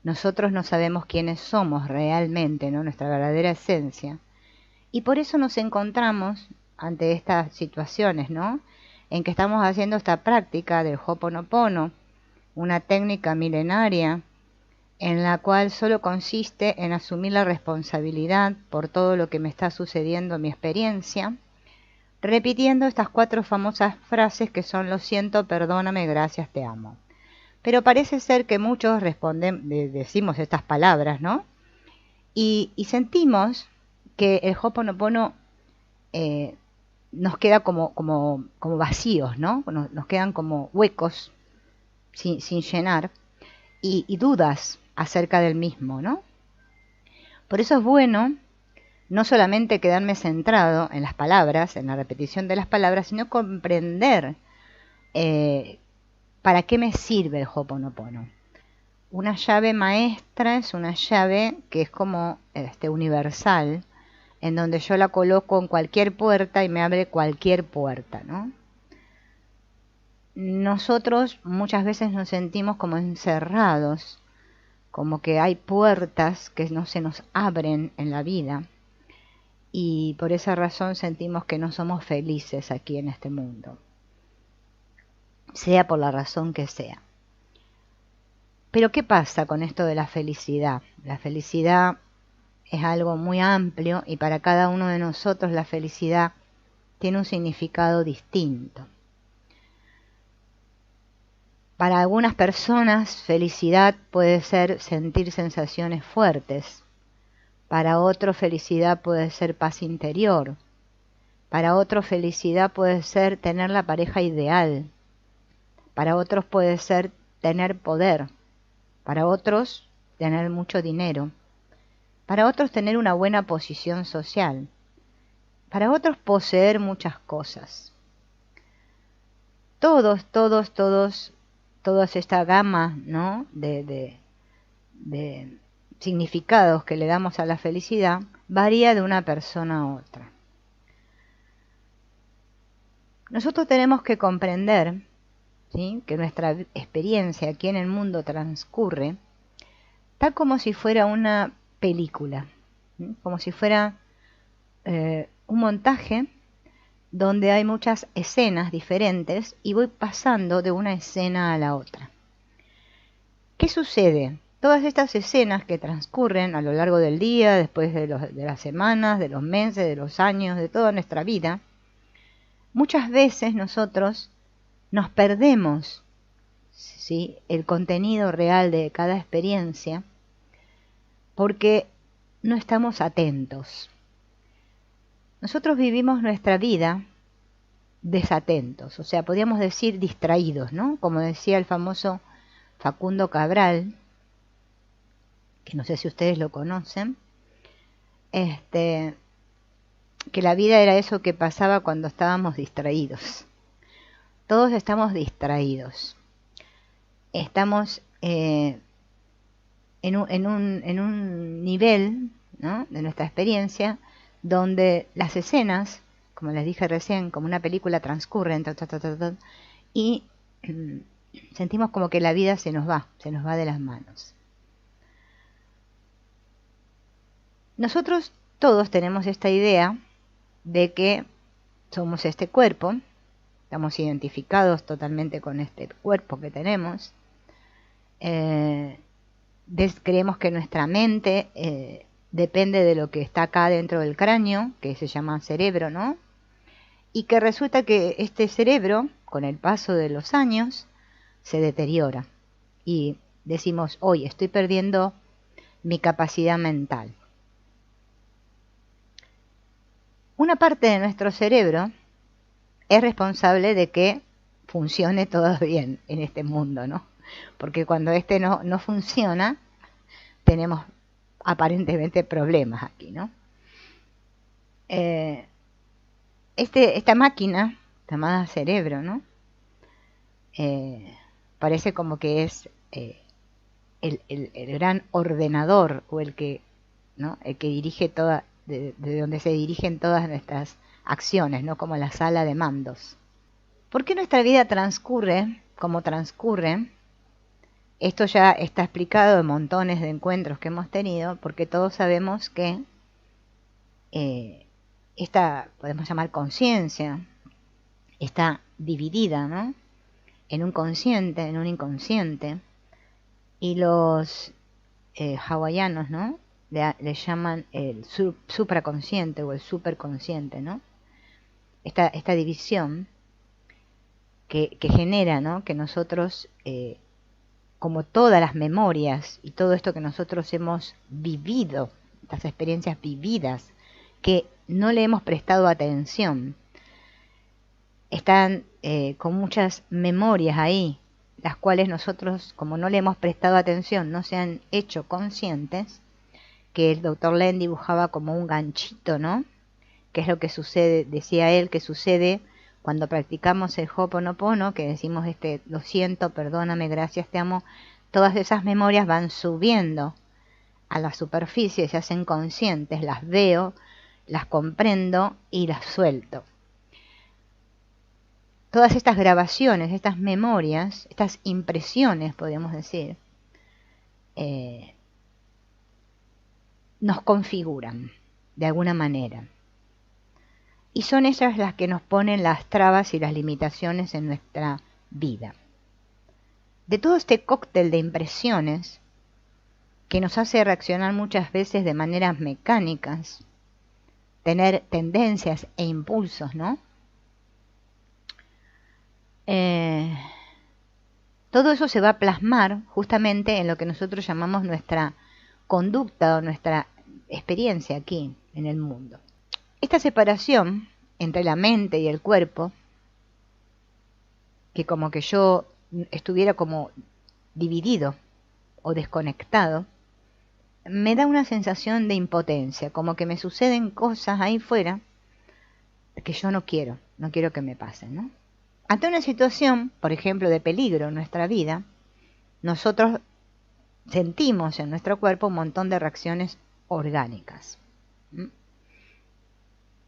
Nosotros no sabemos quiénes somos realmente, ¿no?, nuestra verdadera esencia. Y por eso nos encontramos ante estas situaciones, ¿no?, en que estamos haciendo esta práctica del Ho'oponopono, una técnica milenaria en la cual solo consiste en asumir la responsabilidad por todo lo que me está sucediendo en mi experiencia, repitiendo estas 4 famosas frases que son lo siento, perdóname, gracias, te amo. Pero parece ser que muchos decimos estas palabras, ¿no? Y sentimos que el Ho'oponopono nos queda como vacíos, ¿no? Nos quedan como huecos sin llenar y dudas acerca del mismo, ¿no? Por eso es bueno no solamente quedarme centrado en las palabras, en la repetición de las palabras, sino comprender para qué me sirve el Ho'oponopono. Una llave maestra es una llave que es como universal, en donde yo la coloco en cualquier puerta y me abre cualquier puerta, ¿no? Nosotros muchas veces nos sentimos como encerrados, como que hay puertas que no se nos abren en la vida y por esa razón sentimos que no somos felices aquí en este mundo, sea por la razón que sea. Pero ¿qué pasa con esto de la felicidad? La felicidad es algo muy amplio y para cada uno de nosotros la felicidad tiene un significado distinto. Para algunas personas felicidad puede ser sentir sensaciones fuertes. Para otros felicidad puede ser paz interior. Para otros felicidad puede ser tener la pareja ideal. Para otros puede ser tener poder. Para otros tener mucho dinero. Para otros tener una buena posición social. Para otros poseer muchas cosas. Toda esta gama, ¿no?, de significados que le damos a la felicidad varía de una persona a otra. Nosotros tenemos que comprender, ¿sí?, que nuestra experiencia aquí en el mundo transcurre tal como si fuera una película, ¿sí?, como si fuera un montaje donde hay muchas escenas diferentes y voy pasando de una escena a la otra. ¿Qué sucede? Todas estas escenas que transcurren a lo largo del día, después de las semanas, de los meses, de los años, de toda nuestra vida, muchas veces nosotros nos perdemos, ¿sí?, el contenido real de cada experiencia porque no estamos atentos. Nosotros vivimos nuestra vida desatentos, o sea, podríamos decir distraídos, ¿no? Como decía el famoso Facundo Cabral, que no sé si ustedes lo conocen, que la vida era eso que pasaba cuando estábamos distraídos. Todos estamos distraídos. Estamos en un nivel, ¿no?, de nuestra experiencia donde las escenas, como les dije recién, como una película transcurren y sentimos como que la vida se nos va de las manos. Nosotros todos tenemos esta idea de que somos este cuerpo estamos identificados totalmente con este cuerpo que tenemos. Creemos que nuestra mente depende de lo que está acá dentro del cráneo, que se llama cerebro, ¿no? Y que resulta que este cerebro, con el paso de los años, se deteriora. Y decimos, hoy estoy perdiendo mi capacidad mental. Una parte de nuestro cerebro es responsable de que funcione todo bien en este mundo, ¿no? Porque cuando este no funciona, tenemos aparentemente problemas aquí, ¿no? Esta máquina llamada cerebro, ¿no? Parece como que es el gran ordenador, o el que, ¿no? El que dirige de donde se dirigen todas nuestras acciones, ¿no? Como la sala de mandos. ¿Por qué nuestra vida transcurre como transcurre? Esto ya está explicado en montones de encuentros que hemos tenido, porque todos sabemos que esta, podemos llamar conciencia, está dividida, ¿no? En un consciente, en un inconsciente, y los hawaianos, ¿no? Le llaman el supraconsciente o el superconsciente, ¿no? Esta división que genera, ¿no? Que nosotros, como todas las memorias y todo esto que nosotros hemos vivido, estas experiencias vividas, que no le hemos prestado atención, están con muchas memorias ahí, las cuales nosotros, como no le hemos prestado atención, no se han hecho conscientes, que el doctor Len dibujaba como un ganchito, ¿no? Que es lo que sucede, decía él, que sucede cuando practicamos el Ho'oponopono, que decimos lo siento, perdóname, gracias, te amo. Todas esas memorias van subiendo a la superficie, se hacen conscientes, las veo, las comprendo y las suelto. Todas estas grabaciones, estas memorias, estas impresiones, podemos decir, nos configuran de alguna manera. Y son ellas las que nos ponen las trabas y las limitaciones en nuestra vida. De todo este cóctel de impresiones que nos hace reaccionar muchas veces de maneras mecánicas, tener tendencias e impulsos, ¿no? Todo eso se va a plasmar justamente en lo que nosotros llamamos nuestra conducta o nuestra experiencia aquí en el mundo. Esta separación entre la mente y el cuerpo, que como que yo estuviera como dividido o desconectado, me da una sensación de impotencia, como que me suceden cosas ahí fuera que yo no quiero que me pasen, ¿no? Ante una situación, por ejemplo, de peligro en nuestra vida, nosotros sentimos en nuestro cuerpo un montón de reacciones orgánicas.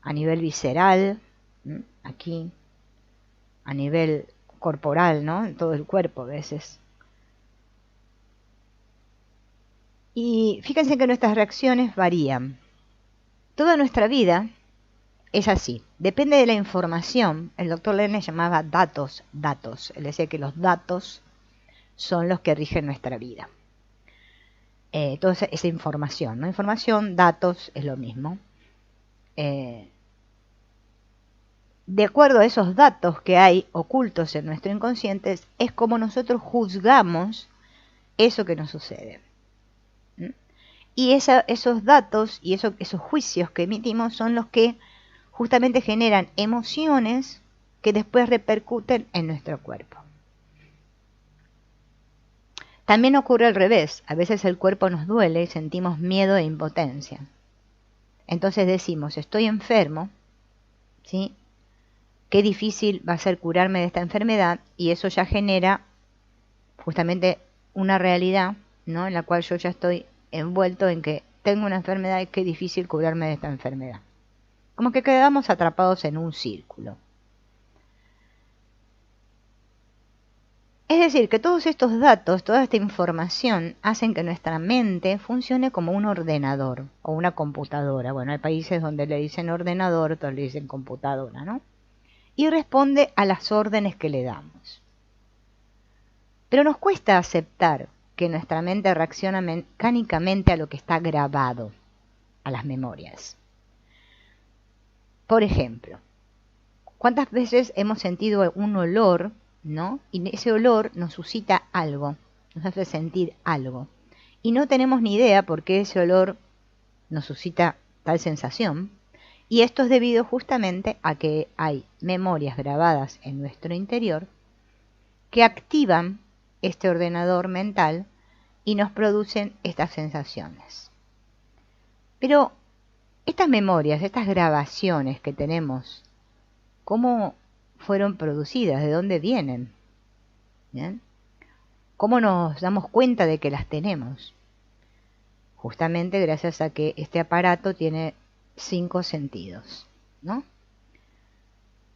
A nivel visceral, aquí, a nivel corporal, ¿no? En todo el cuerpo a veces. Y fíjense que nuestras reacciones varían. Toda nuestra vida es así. Depende de la información. El doctor Len le llamaba datos. Él decía que los datos son los que rigen nuestra vida. Toda esa información, ¿no? Información, datos, es lo mismo. De acuerdo a esos datos que hay ocultos en nuestro inconsciente, es como nosotros juzgamos eso que nos sucede. Y esos datos y esos juicios que emitimos son los que justamente generan emociones que después repercuten en nuestro cuerpo. También ocurre al revés. A veces el cuerpo nos duele y sentimos miedo e impotencia. Entonces decimos, estoy enfermo, ¿sí? Qué difícil va a ser curarme de esta enfermedad, y eso ya genera justamente una realidad, ¿no? En la cual yo ya estoy envuelto en que tengo una enfermedad y qué difícil curarme de esta enfermedad. Como que quedamos atrapados en un círculo. Es decir, que todos estos datos, toda esta información, hacen que nuestra mente funcione como un ordenador o una computadora. Bueno, hay países donde le dicen ordenador, otros le dicen computadora, ¿no? y responde a las órdenes que le damos. Pero nos cuesta aceptar que nuestra mente reacciona mecánicamente a lo que está grabado, a las memorias. Por ejemplo, ¿cuántas veces hemos sentido un olor, ¿no? Y ese olor nos suscita algo, nos hace sentir algo. Y no tenemos ni idea por qué ese olor nos suscita tal sensación. Y esto es debido justamente a que hay memorias grabadas en nuestro interior que activan este ordenador mental y nos producen estas sensaciones. Pero estas memorias, estas grabaciones que tenemos, ¿cómo fueron producidas? ¿De dónde vienen? ¿Bien? ¿Cómo nos damos cuenta de que las tenemos? Justamente gracias a que este aparato tiene 5 sentidos, ¿no?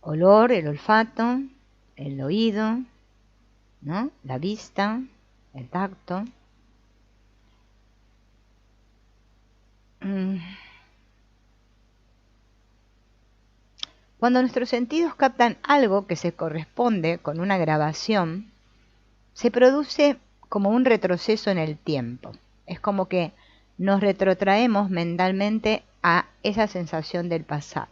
Olor, el olfato, el oído, ¿no? La vista, el tacto. Cuando nuestros sentidos captan algo que se corresponde con una grabación, se produce como un retroceso en el tiempo. Es como que nos retrotraemos mentalmente a esa sensación del pasado.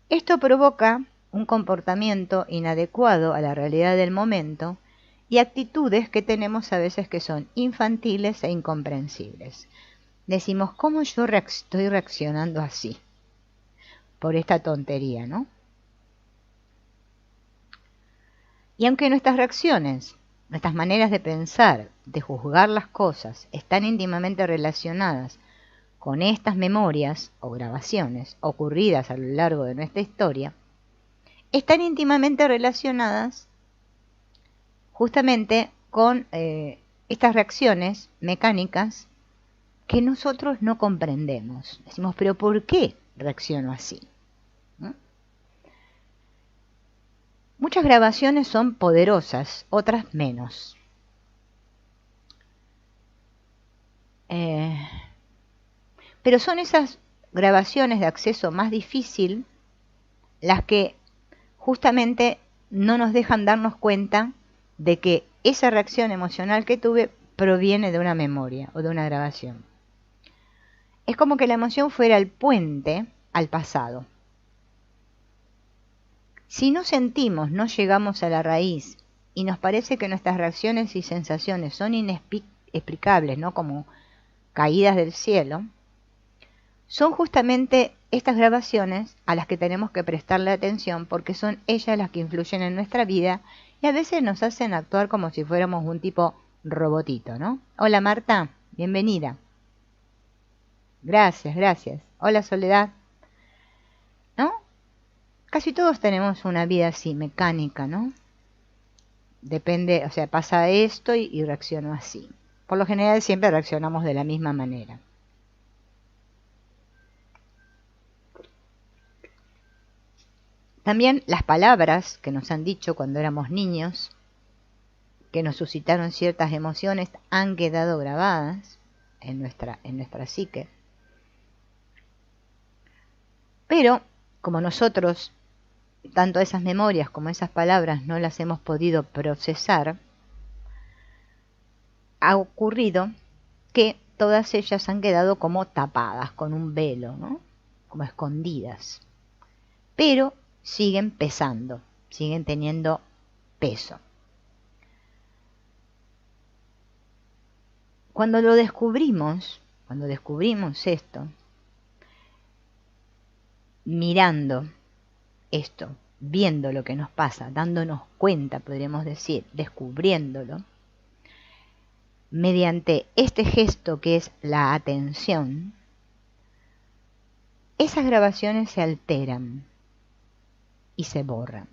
Esto provoca un comportamiento inadecuado a la realidad del momento y actitudes que tenemos a veces que son infantiles e incomprensibles. Decimos, ¿cómo yo estoy reaccionando así? Por esta tontería, ¿no? Y aunque nuestras reacciones, nuestras maneras de pensar, de juzgar las cosas, están íntimamente relacionadas con estas memorias o grabaciones ocurridas a lo largo de nuestra historia, están íntimamente relacionadas justamente con estas reacciones mecánicas que nosotros no comprendemos. Decimos, ¿pero por qué reacciono así? ¿No? Muchas grabaciones son poderosas, otras menos. Pero son esas grabaciones de acceso más difícil las que justamente no nos dejan darnos cuenta de que esa reacción emocional que tuve proviene de una memoria o de una grabación. Es como que la emoción fuera el puente al pasado. Si no sentimos, no llegamos a la raíz y nos parece que nuestras reacciones y sensaciones son inexplicables, ¿no? Como caídas del cielo, son justamente estas grabaciones a las que tenemos que prestarle atención porque son ellas las que influyen en nuestra vida y a veces nos hacen actuar como si fuéramos un tipo robotito, ¿no? Hola Marta, bienvenida. Gracias, gracias. Hola Soledad. ¿No? Casi todos tenemos una vida así, mecánica, ¿no? Depende, o sea, pasa esto y reacciono así. Por lo general siempre reaccionamos de la misma manera. También las palabras que nos han dicho cuando éramos niños, que nos suscitaron ciertas emociones, han quedado grabadas en nuestra psique. Pero, como nosotros, tanto esas memorias como esas palabras no las hemos podido procesar, ha ocurrido que todas ellas han quedado como tapadas, con un velo, ¿no? Como escondidas. Pero siguen pesando, siguen teniendo peso. Cuando descubrimos esto, mirando esto, viendo lo que nos pasa, dándonos cuenta, podríamos decir, descubriéndolo, mediante este gesto que es la atención, esas grabaciones se alteran y se borran.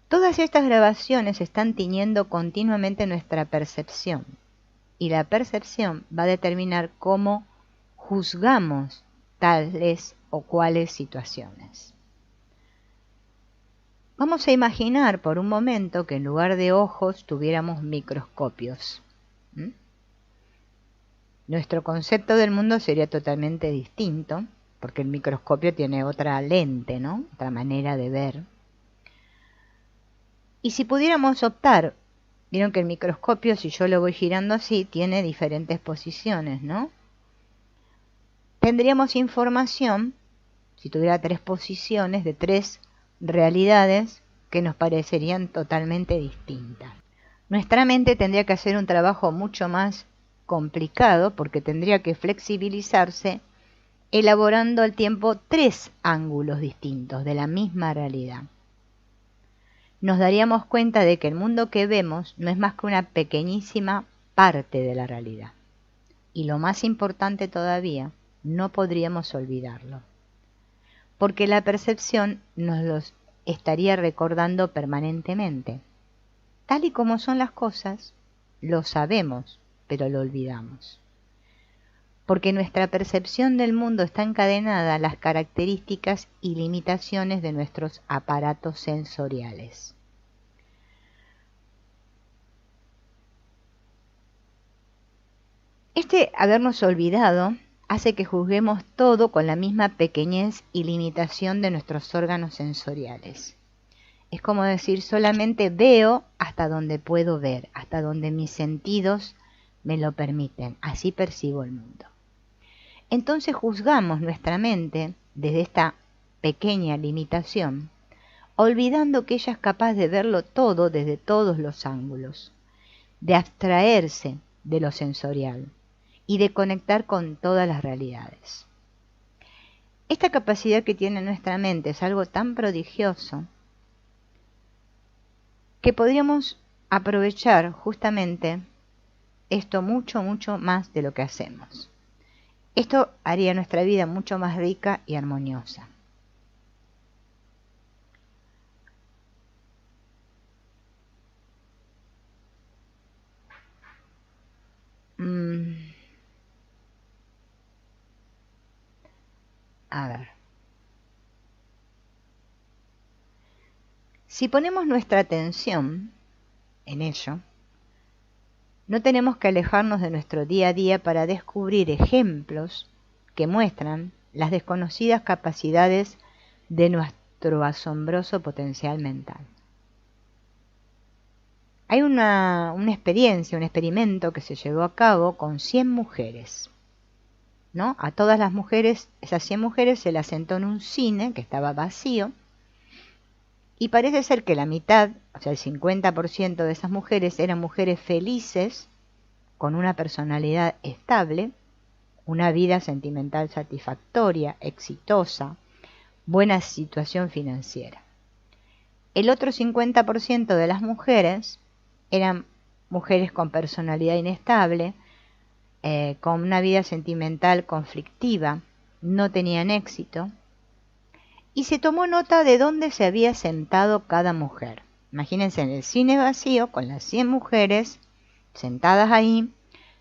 Todas estas grabaciones están tiñendo continuamente nuestra percepción y la percepción va a determinar cómo juzgamos tales o cuales situaciones. Vamos a imaginar por un momento que en lugar de ojos tuviéramos microscopios. Nuestro concepto del mundo sería totalmente distinto porque el microscopio tiene otra lente, ¿no? Otra manera de ver. Y si pudiéramos optar, vieron que el microscopio, si yo lo voy girando así, tiene diferentes posiciones, ¿no? Tendríamos información, si tuviera 3 posiciones, de 3 realidades que nos parecerían totalmente distintas. Nuestra mente tendría que hacer un trabajo mucho más complicado porque tendría que flexibilizarse elaborando al tiempo 3 ángulos distintos de la misma realidad. Nos daríamos cuenta de que el mundo que vemos no es más que una pequeñísima parte de la realidad. Y lo más importante todavía, no podríamos olvidarlo, porque la percepción nos los estaría recordando permanentemente. Tal y como son las cosas, lo sabemos, pero lo olvidamos. Porque nuestra percepción del mundo está encadenada a las características y limitaciones de nuestros aparatos sensoriales. Este habernos olvidado hace que juzguemos todo con la misma pequeñez y limitación de nuestros órganos sensoriales. Es como decir, solamente veo hasta donde puedo ver, hasta donde mis sentidos me lo permiten, así percibo el mundo. Entonces juzgamos nuestra mente desde esta pequeña limitación, olvidando que ella es capaz de verlo todo desde todos los ángulos, de abstraerse de lo sensorial y de conectar con todas las realidades. Esta capacidad que tiene nuestra mente es algo tan prodigioso que podríamos aprovechar justamente esto mucho más de lo que hacemos. Esto haría nuestra vida mucho más rica y armoniosa. A ver. Si ponemos nuestra atención en ello, no tenemos que alejarnos de nuestro día a día para descubrir ejemplos que muestran las desconocidas capacidades de nuestro asombroso potencial mental. Hay una experiencia, un experimento que se llevó a cabo con 100 mujeres, ¿no? A todas las mujeres, esas 100 mujeres se las sentó en un cine que estaba vacío, y parece ser que la mitad, o sea el 50% de esas mujeres eran mujeres felices, con una personalidad estable, una vida sentimental satisfactoria, exitosa, buena situación financiera. El otro 50% de las mujeres eran mujeres con personalidad inestable, con una vida sentimental conflictiva, no tenían éxito, y se tomó nota de dónde se había sentado cada mujer. Imagínense en el cine vacío, con las 100 mujeres sentadas ahí,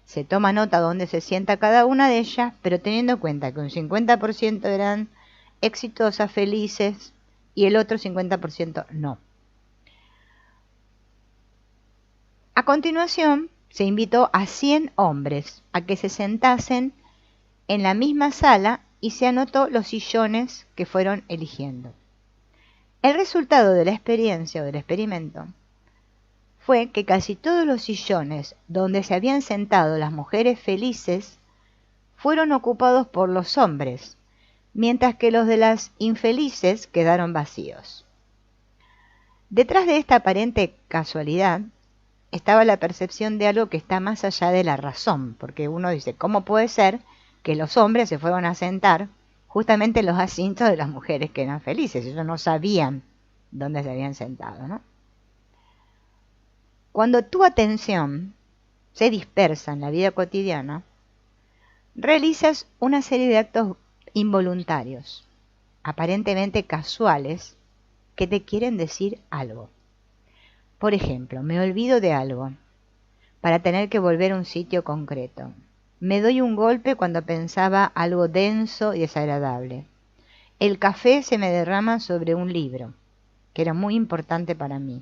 se toma nota dónde se sienta cada una de ellas, pero teniendo en cuenta que un 50% eran exitosas, felices, y el otro 50% no. A continuación, se invitó a 100 hombres a que se sentasen en la misma sala y se anotó los sillones que fueron eligiendo. El resultado de la experiencia o del experimento fue que casi todos los sillones donde se habían sentado las mujeres felices fueron ocupados por los hombres, mientras que los de las infelices quedaron vacíos. Detrás de esta aparente casualidad estaba la percepción de algo que está más allá de la razón, porque uno dice, ¿cómo puede ser que los hombres se fueron a sentar justamente en los asientos de las mujeres que eran felices? Ellos no sabían dónde se habían sentado, ¿no? Cuando tu atención se dispersa en la vida cotidiana, realizas una serie de actos involuntarios, aparentemente casuales, que te quieren decir algo. Por ejemplo, me olvido de algo para tener que volver a un sitio concreto. Me doy un golpe cuando pensaba algo denso y desagradable. El café se me derrama sobre un libro, que era muy importante para mí.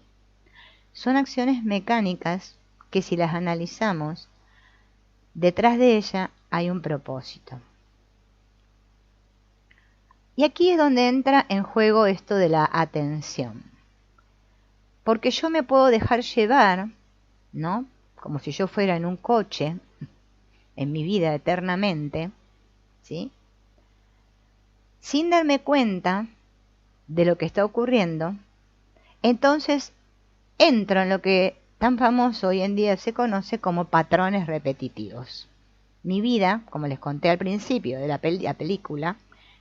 Son acciones mecánicas que si las analizamos, detrás de ella hay un propósito. Y aquí es donde entra en juego esto de la atención. Porque yo me puedo dejar llevar, ¿no? Como si yo fuera en un coche, en mi vida eternamente, ¿sí? Sin darme cuenta de lo que está ocurriendo, entonces entro en lo que tan famoso hoy en día se conoce como patrones repetitivos. Mi vida, como les conté al principio de la película,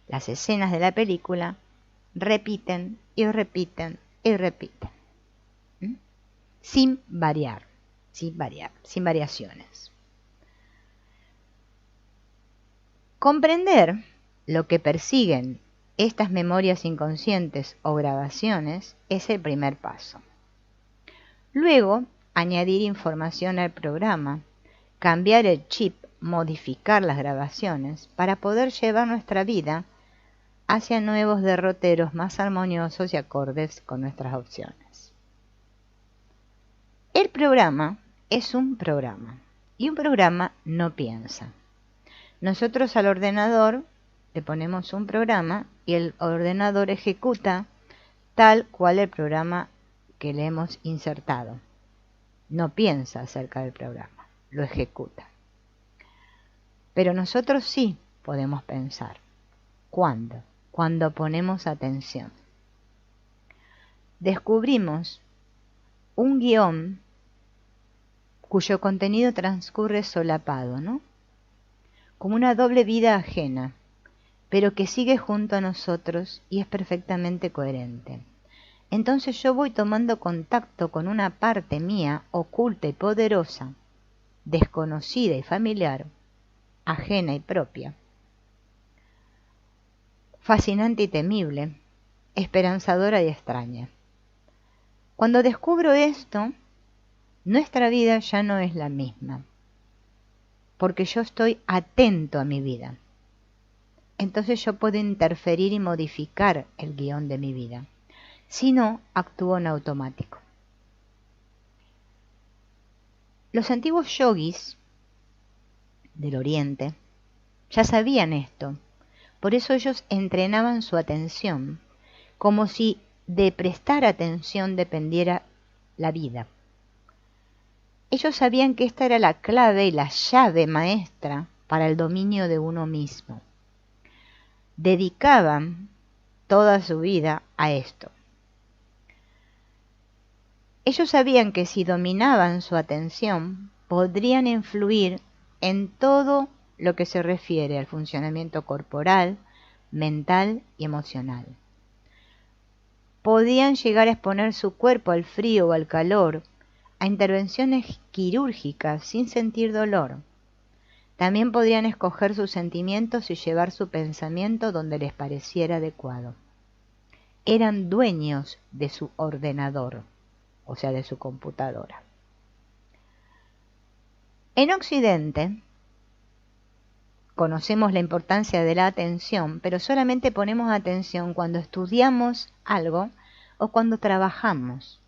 las escenas de la película repiten y repiten y repiten. ¿Mm? Sin variar, sin variaciones. Comprender lo que persiguen estas memorias inconscientes o grabaciones es el primer paso. Luego, añadir información al programa, cambiar el chip, modificar las grabaciones para poder llevar nuestra vida hacia nuevos derroteros más armoniosos y acordes con nuestras opciones. El programa es un programa y un programa no piensa. Nosotros al ordenador le ponemos un programa y el ordenador ejecuta tal cual el programa que le hemos insertado. No piensa acerca del programa, lo ejecuta. Pero nosotros sí podemos pensar. ¿Cuándo? Cuando ponemos atención. Descubrimos un guión cuyo contenido transcurre solapado, ¿no? Como una doble vida ajena, pero que sigue junto a nosotros y es perfectamente coherente. Entonces yo voy tomando contacto con una parte mía oculta y poderosa, desconocida y familiar, ajena y propia, fascinante y temible, esperanzadora y extraña. Cuando descubro esto, nuestra vida ya no es la misma, porque yo estoy atento a mi vida. Entonces yo puedo interferir y modificar el guión de mi vida. Si no, actúo en automático. Los antiguos yogis del Oriente ya sabían esto. Por eso ellos entrenaban su atención, como si de prestar atención dependiera la vida. Ellos sabían que esta era la clave y la llave maestra para el dominio de uno mismo. Dedicaban toda su vida a esto. Ellos sabían que si dominaban su atención, podrían influir en todo lo que se refiere al funcionamiento corporal, mental y emocional. Podían llegar a exponer su cuerpo al frío o al calor, a intervenciones quirúrgicas sin sentir dolor. También podrían escoger sus sentimientos y llevar su pensamiento donde les pareciera adecuado. Eran dueños de su ordenador, o sea, de su computadora. En Occidente, conocemos la importancia de la atención, pero solamente ponemos atención cuando estudiamos algo o cuando trabajamos.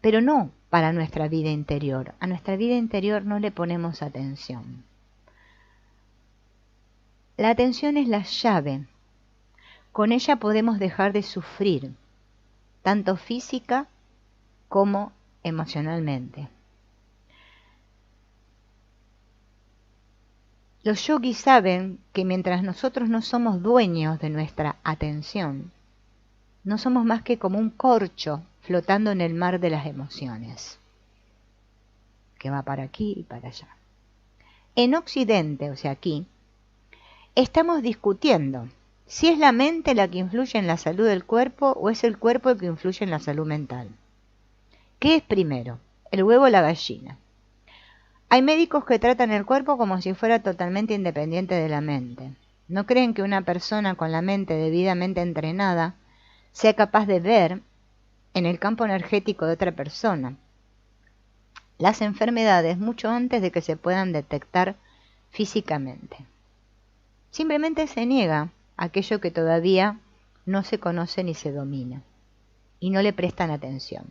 Pero no para nuestra vida interior. A nuestra vida interior no le ponemos atención. La atención es la llave. Con ella podemos dejar de sufrir, tanto física como emocionalmente. Los yogis saben que mientras nosotros no somos dueños de nuestra atención, no somos más que como un corcho flotando en el mar de las emociones, que va para aquí y para allá. En Occidente, o sea aquí, estamos discutiendo si es la mente la que influye en la salud del cuerpo o es el cuerpo el que influye en la salud mental. ¿Qué es primero, el huevo o la gallina? Hay médicos que tratan el cuerpo como si fuera totalmente independiente de la mente. No creen que una persona con la mente debidamente entrenada sea capaz de ver en el campo energético de otra persona las enfermedades mucho antes de que se puedan detectar físicamente. Simplemente se niega aquello que todavía no se conoce ni se domina, y no le prestan atención.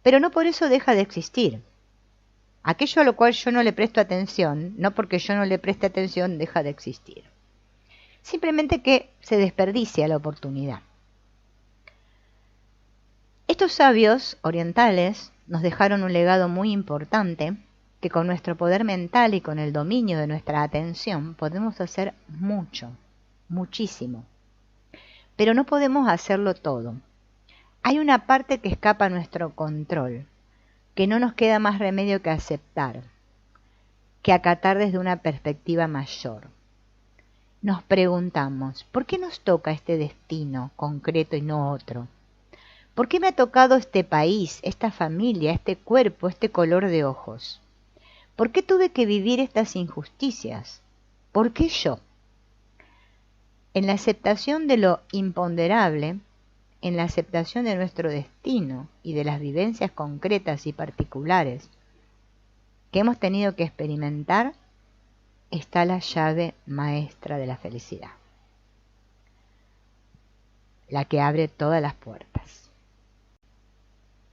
Pero no por eso deja de existir. Aquello a lo cual yo no le presto atención, no porque yo no le preste atención, deja de existir. simplemente que se desperdicia la oportunidad. Estos sabios orientales nos dejaron un legado muy importante, que con nuestro poder mental y con el dominio de nuestra atención podemos hacer mucho, muchísimo. Pero no podemos hacerlo todo. Hay una parte que escapa a nuestro control, que no nos queda más remedio que aceptar, que acatar desde una perspectiva mayor. Nos preguntamos, ¿por qué nos toca este destino concreto y no otro? ¿Por qué me ha tocado este país, esta familia, este cuerpo, este color de ojos? ¿Por qué tuve que vivir estas injusticias? ¿Por qué yo? En la aceptación de lo imponderable, en la aceptación de nuestro destino y de las vivencias concretas y particulares que hemos tenido que experimentar, está la llave maestra de la felicidad, la que abre todas las puertas.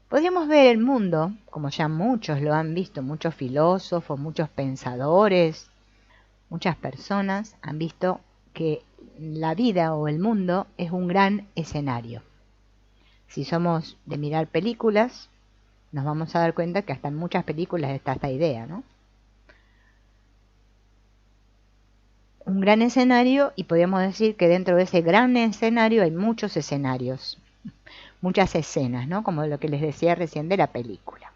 Podríamos ver el mundo, como ya muchos lo han visto, muchos filósofos, muchos pensadores, muchas personas han visto que la vida o el mundo es un gran escenario. Si somos de mirar películas, nos vamos a dar cuenta que hasta en muchas películas está esta idea, ¿no? Un gran escenario, y podríamos decir que dentro de ese gran escenario hay muchos escenarios, muchas escenas, ¿no? Como lo que les decía recién de la película.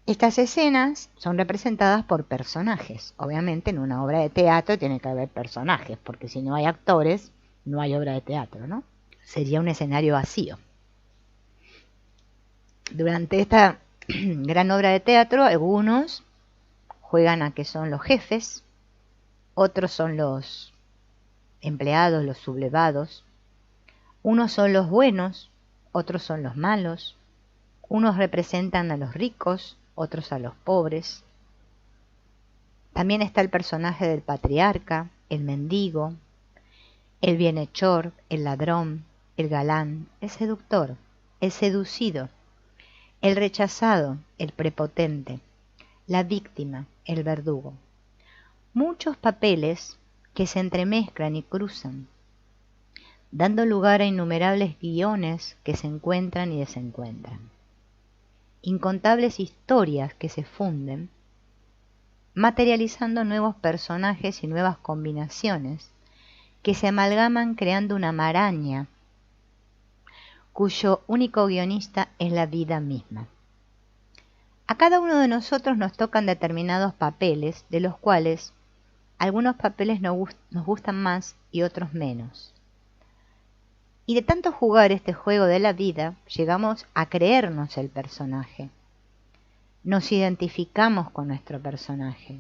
Estas escenas son representadas por personajes. Obviamente en una obra de teatro tiene que haber personajes, porque si no hay actores, no hay obra de teatro, ¿no? Sería un escenario vacío. Durante esta gran obra de teatro, algunos juegan a que son los jefes, otros son los empleados, los sublevados, unos son los buenos, otros son los malos, unos representan a los ricos, otros a los pobres. También está el personaje del patriarca, el mendigo, el bienhechor, el ladrón, el galán, el seductor, el seducido, el rechazado, el prepotente, la víctima, el verdugo. Muchos papeles que se entremezclan y cruzan, dando lugar a innumerables guiones que se encuentran y desencuentran. Incontables historias que se funden, materializando nuevos personajes y nuevas combinaciones que se amalgaman creando una maraña cuyo único guionista es la vida misma. A cada uno de nosotros nos tocan determinados papeles, de los cuales algunos papeles nos gustan más y otros menos. Y de tanto jugar este juego de la vida, llegamos a creernos el personaje. Nos identificamos con nuestro personaje.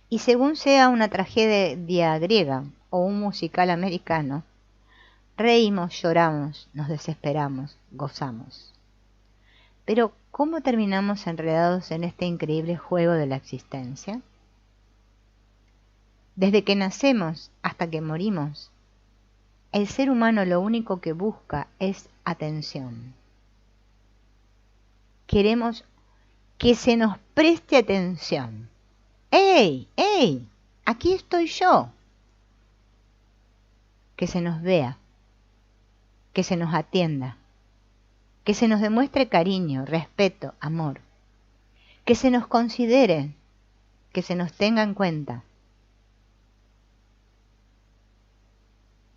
Y según sea una tragedia griega o un musical americano, reímos, lloramos, nos desesperamos, gozamos. Pero, ¿cómo terminamos enredados en este increíble juego de la existencia? Desde que nacemos hasta que morimos, el ser humano lo único que busca es atención. Queremos que se nos preste atención. ¡Ey! ¡Ey! Aquí estoy yo. Que se nos vea, que se nos atienda, que se nos demuestre cariño, respeto, amor, que se nos considere, que se nos tenga en cuenta.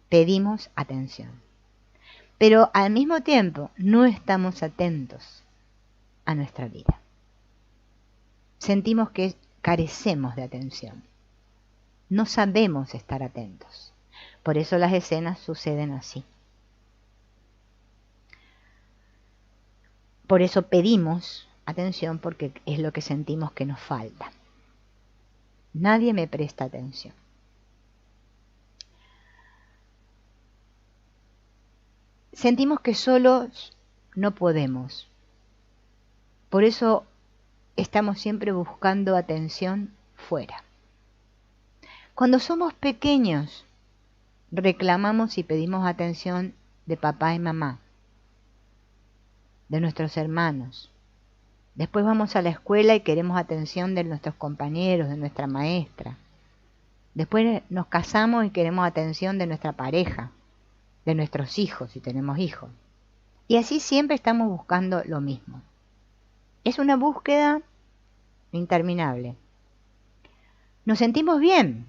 Pedimos atención, pero al mismo tiempo no estamos atentos a nuestra vida. Sentimos que carecemos de atención, no sabemos estar atentos, por eso las escenas suceden así. Por eso pedimos atención, porque es lo que sentimos que nos falta. Nadie me presta atención. Sentimos que solos no podemos. Por eso estamos siempre buscando atención fuera. Cuando somos pequeños, reclamamos y pedimos atención de papá y mamá, de nuestros hermanos. Después vamos a la escuela y queremos atención de nuestros compañeros, de nuestra maestra. Después nos casamos y queremos atención de nuestra pareja, de nuestros hijos, si tenemos hijos. Y así siempre estamos buscando lo mismo. Es una búsqueda interminable. Nos sentimos bien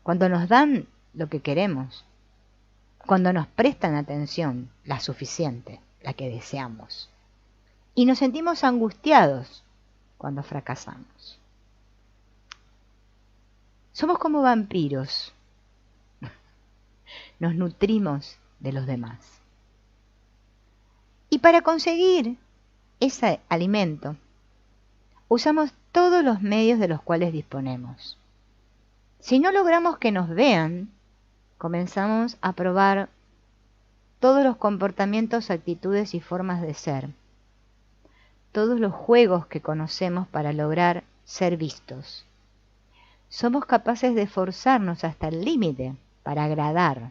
cuando nos dan lo que queremos, cuando nos prestan atención, la suficiente, la que deseamos. Y nos sentimos angustiados cuando fracasamos. Somos como vampiros. Nos nutrimos de los demás. Y para conseguir ese alimento, usamos todos los medios de los cuales disponemos. Si no logramos que nos vean, comenzamos a probar todos los comportamientos, actitudes y formas de ser, todos los juegos que conocemos para lograr ser vistos. Somos capaces de forzarnos hasta el límite para agradar.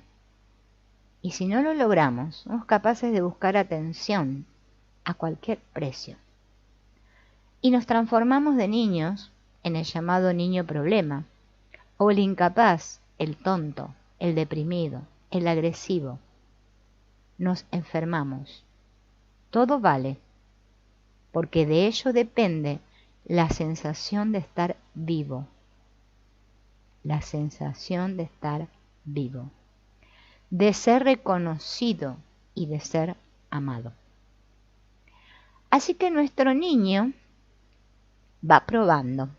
Y si no lo logramos, somos capaces de buscar atención a cualquier precio. Y nos transformamos de niños en el llamado niño problema, o el incapaz, el tonto, el deprimido, el agresivo. Nos enfermamos. Todo vale, porque de ello depende la sensación de estar vivo. La sensación de estar vivo, de ser reconocido y de ser amado. Así que nuestro niño va probando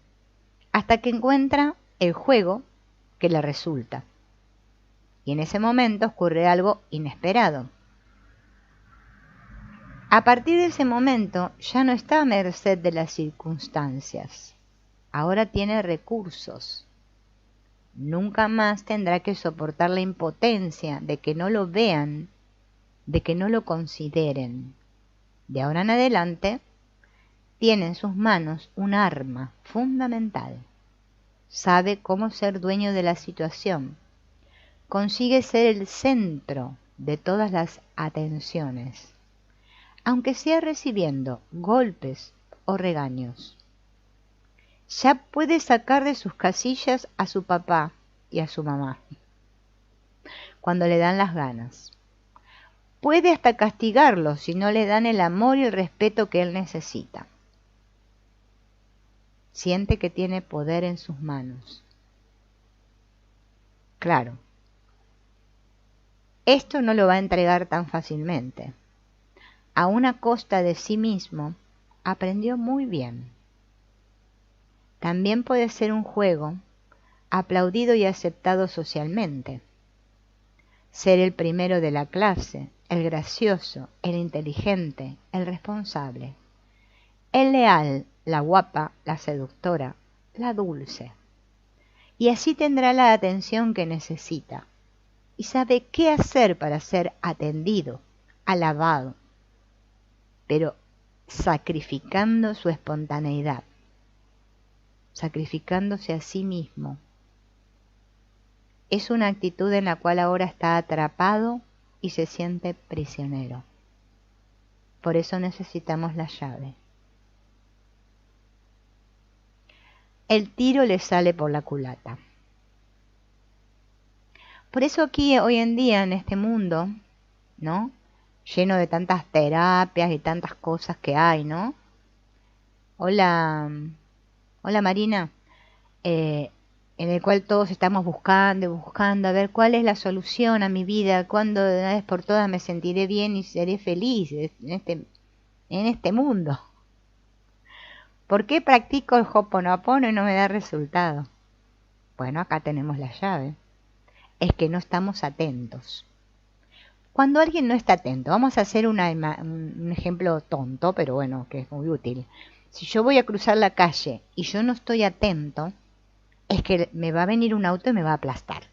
hasta que encuentra el juego que le resulta. Y en ese momento ocurre algo inesperado. A partir de ese momento ya no está a merced de las circunstancias. Ahora tiene recursos. Nunca más tendrá que soportar la impotencia de que no lo vean, de que no lo consideren. De ahora en adelante, tiene en sus manos un arma fundamental. Sabe cómo ser dueño de la situación. Consigue ser el centro de todas las atenciones, aunque sea recibiendo golpes o regaños. Ya puede sacar de sus casillas a su papá y a su mamá cuando le dan las ganas. Puede hasta castigarlos si no le dan el amor y el respeto que él necesita. Siente que tiene poder en sus manos. Claro, esto no lo va a entregar tan fácilmente. A una costa de sí mismo, aprendió muy bien. También puede ser un juego, aplaudido y aceptado socialmente. Ser el primero de la clase, el gracioso, el inteligente, el responsable. El leal, la guapa, la seductora, la dulce. Y así tendrá la atención que necesita. Y sabe qué hacer para ser atendido, alabado, pero sacrificando su espontaneidad, sacrificándose a sí mismo. Es una actitud en la cual ahora está atrapado y se siente prisionero. Por eso necesitamos la llave. El tiro le sale por la culata. Por eso aquí hoy en día en este mundo, ¿no?, lleno de tantas terapias y tantas cosas que hay, ¿no? Hola Marina, en el cual todos estamos buscando y buscando a ver cuál es la solución a mi vida, cuándo de una vez por todas me sentiré bien y seré feliz en este mundo. ¿Por qué practico el Ho'oponopono y no me da resultado? Bueno, acá tenemos la llave. Es que no estamos atentos. Cuando alguien no está atento, vamos a hacer un ejemplo tonto, pero bueno, que es muy útil. Si yo voy a cruzar la calle y yo no estoy atento, es que me va a venir un auto y me va a aplastar.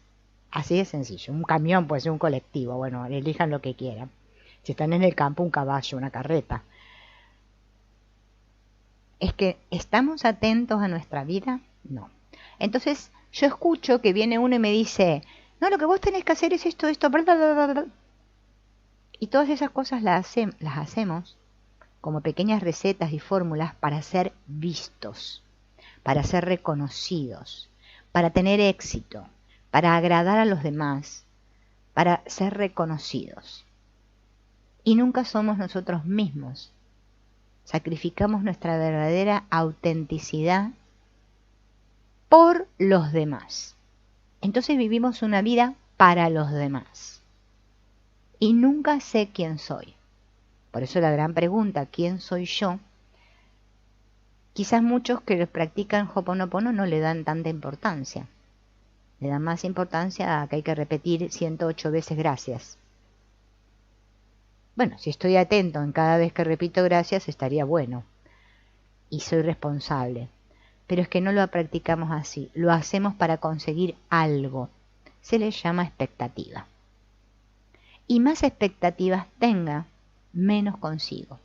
Así de sencillo. Un camión puede ser un colectivo, bueno, elijan lo que quieran. Si están en el campo, un caballo, una carreta. ¿Es que estamos atentos a nuestra vida? No. Entonces, yo escucho que viene uno y me dice, no, lo que vos tenés que hacer es esto, bla, bla, bla, bla. Y todas esas cosas las hacemos como pequeñas recetas y fórmulas para ser vistos, para ser reconocidos, para tener éxito, para agradar a los demás, para ser reconocidos. Y nunca somos nosotros mismos. Sacrificamos nuestra verdadera autenticidad por los demás. Entonces vivimos una vida para los demás. Y nunca sé quién soy. Por eso la gran pregunta, ¿quién soy yo? Quizás muchos que practican Ho'oponopono no le dan tanta importancia. Le dan más importancia a que hay que repetir 108 veces gracias. Bueno, si estoy atento en cada vez que repito gracias, estaría bueno. Y soy responsable. Pero es que no lo practicamos así. Lo hacemos para conseguir algo. Se le llama expectativa. Y más expectativas tenga, menos consigo.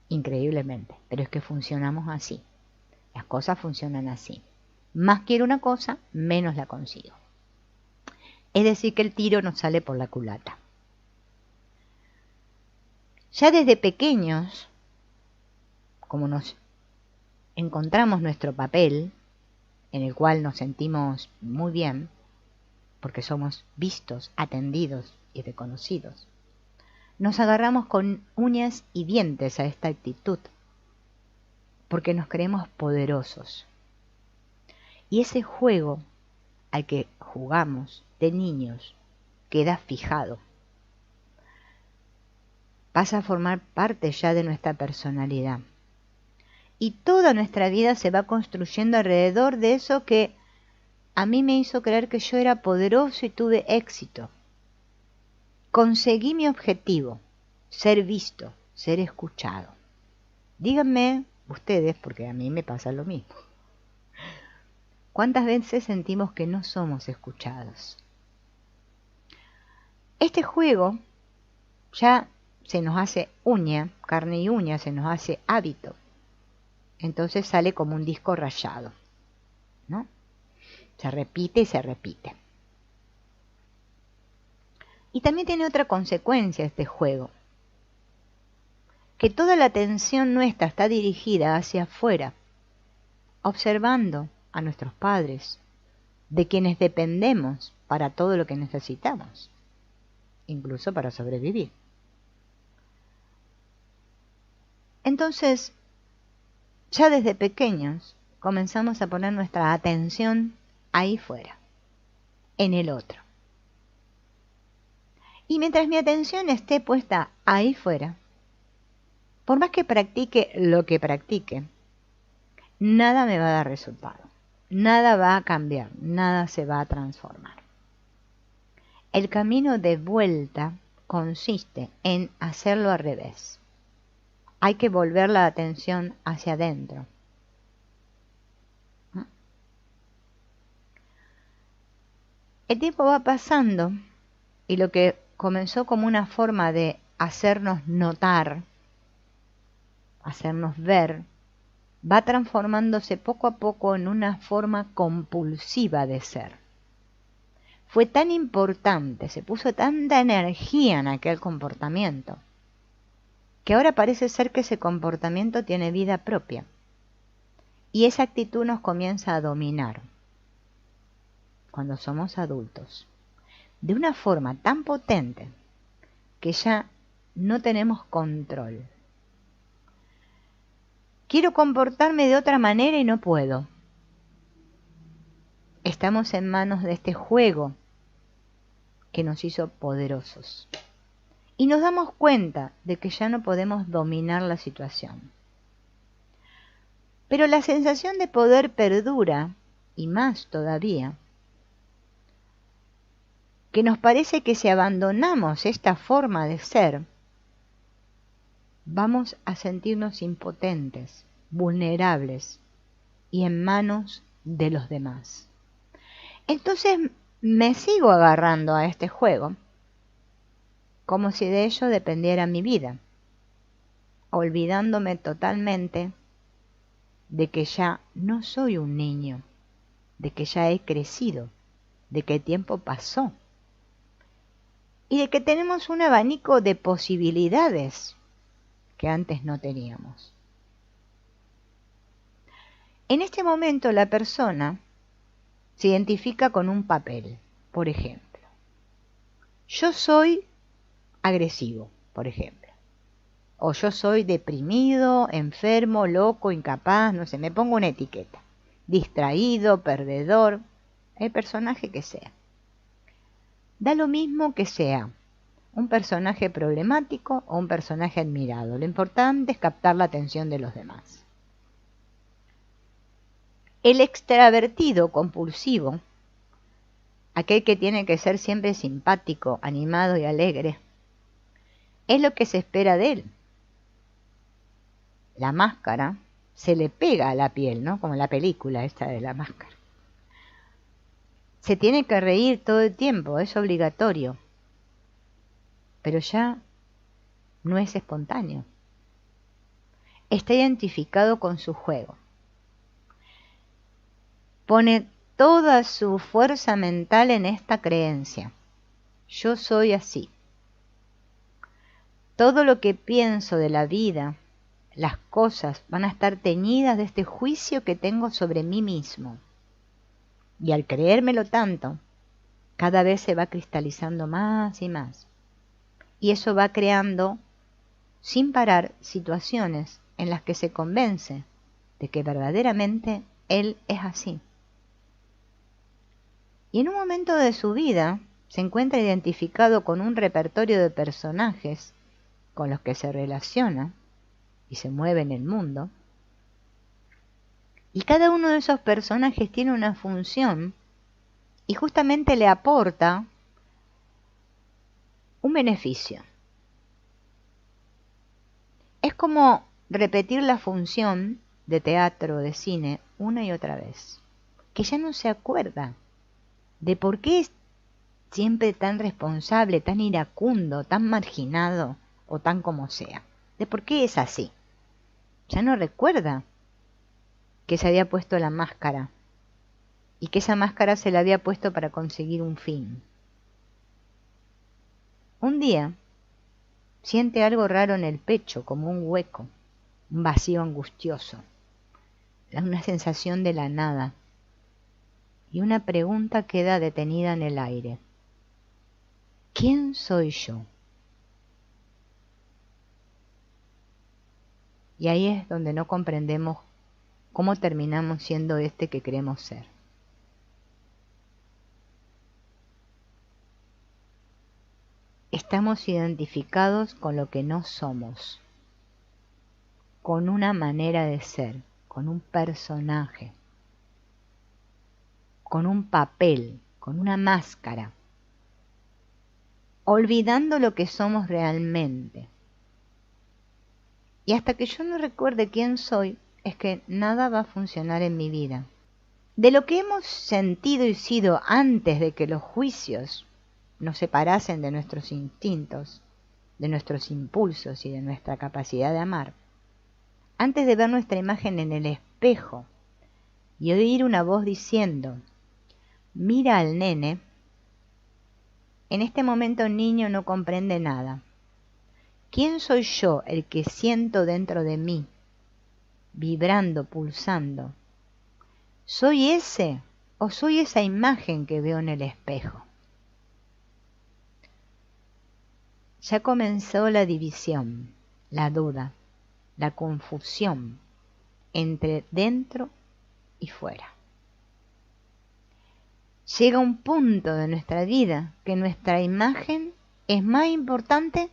Increíblemente. Pero es que funcionamos así. Las cosas funcionan así. Más quiero una cosa, menos la consigo. Es decir, que el tiro nos sale por la culata. Ya desde pequeños, como nos encontramos nuestro papel, en el cual nos sentimos muy bien, porque somos vistos, atendidos y reconocidos, nos agarramos con uñas y dientes a esta actitud, porque nos creemos poderosos. Y ese juego al que jugamos de niños queda fijado. Pasa a formar parte ya de nuestra personalidad. Y toda nuestra vida se va construyendo alrededor de eso que a mí me hizo creer que yo era poderoso y tuve éxito. Conseguí mi objetivo, ser visto, ser escuchado. Díganme ustedes, porque a mí me pasa lo mismo. ¿Cuántas veces sentimos que no somos escuchados? Este juego ya se nos hace uña, carne y uña, se nos hace hábito. Entonces sale como un disco rayado, ¿no? Se repite y se repite. Y también tiene otra consecuencia este juego, que toda la atención nuestra está dirigida hacia afuera, observando a nuestros padres, de quienes dependemos para todo lo que necesitamos, incluso para sobrevivir. Entonces, ya desde pequeños comenzamos a poner nuestra atención ahí fuera, en el otro. Y mientras mi atención esté puesta ahí fuera, por más que practique lo que practique, nada me va a dar resultado, nada va a cambiar, nada se va a transformar. El camino de vuelta consiste en hacerlo al revés. Hay que volver la atención hacia adentro. El tiempo va pasando y lo que comenzó como una forma de hacernos notar, hacernos ver, va transformándose poco a poco en una forma compulsiva de ser. Fue tan importante, se puso tanta energía en aquel comportamiento, que ahora parece ser que ese comportamiento tiene vida propia. Y esa actitud nos comienza a dominar cuando somos adultos, de una forma tan potente que ya no tenemos control. Quiero comportarme de otra manera y no puedo. Estamos en manos de este juego que nos hizo poderosos. Y nos damos cuenta de que ya no podemos dominar la situación. Pero la sensación de poder perdura, y más todavía, que nos parece que si abandonamos esta forma de ser, vamos a sentirnos impotentes, vulnerables y en manos de los demás. Entonces me sigo agarrando a este juego como si de ello dependiera mi vida, olvidándome totalmente de que ya no soy un niño, de que ya he crecido, de que el tiempo pasó y de que tenemos un abanico de posibilidades que antes no teníamos. En este momento la persona se identifica con un papel. Por ejemplo, yo soy agresivo, por ejemplo. O yo soy deprimido, enfermo, loco, incapaz, no sé, me pongo una etiqueta. Distraído, perdedor, el personaje que sea. Da lo mismo que sea un personaje problemático o un personaje admirado. Lo importante es captar la atención de los demás. El extravertido compulsivo, aquel que tiene que ser siempre simpático, animado y alegre, es lo que se espera de él. La máscara se le pega a la piel, ¿no? Como la película esta de la máscara. Se tiene que reír todo el tiempo, es obligatorio. Pero ya no es espontáneo. Está identificado con su juego. Pone toda su fuerza mental en esta creencia. Yo soy así. Todo lo que pienso de la vida, las cosas, van a estar teñidas de este juicio que tengo sobre mí mismo. Y al creérmelo tanto, cada vez se va cristalizando más y más. Y eso va creando, sin parar, situaciones en las que se convence de que verdaderamente él es así. Y en un momento de su vida se encuentra identificado con un repertorio de personajes con los que se relaciona y se mueve en el mundo. Y cada uno de esos personajes tiene una función y justamente le aporta un beneficio. Es como repetir la función de teatro o de cine una y otra vez, que ya no se acuerda de por qué es siempre tan responsable, tan iracundo, tan marginado o tan como sea, de por qué es así. Ya no recuerda que se había puesto la máscara y que esa máscara se la había puesto para conseguir un fin. Un día siente algo raro en el pecho, como un hueco, un vacío angustioso, una sensación de la nada, y una pregunta queda detenida en el aire. ¿Quién soy yo? Y ahí es donde no comprendemos cómo terminamos siendo este que queremos ser. Estamos identificados con lo que no somos, con una manera de ser, con un personaje, con un papel, con una máscara, olvidando lo que somos realmente. Y hasta que yo no recuerde quién soy, es que nada va a funcionar en mi vida. De lo que hemos sentido y sido antes de que los juicios nos separasen de nuestros instintos, de nuestros impulsos y de nuestra capacidad de amar, antes de ver nuestra imagen en el espejo y oír una voz diciendo, mira al nene, en este momento el niño no comprende nada. ¿Quién soy yo el que siento dentro de mí, vibrando, pulsando? ¿Soy ese o soy esa imagen que veo en el espejo? Ya comenzó la división, la duda, la confusión entre dentro y fuera. Llega un punto de nuestra vida que nuestra imagen es más importante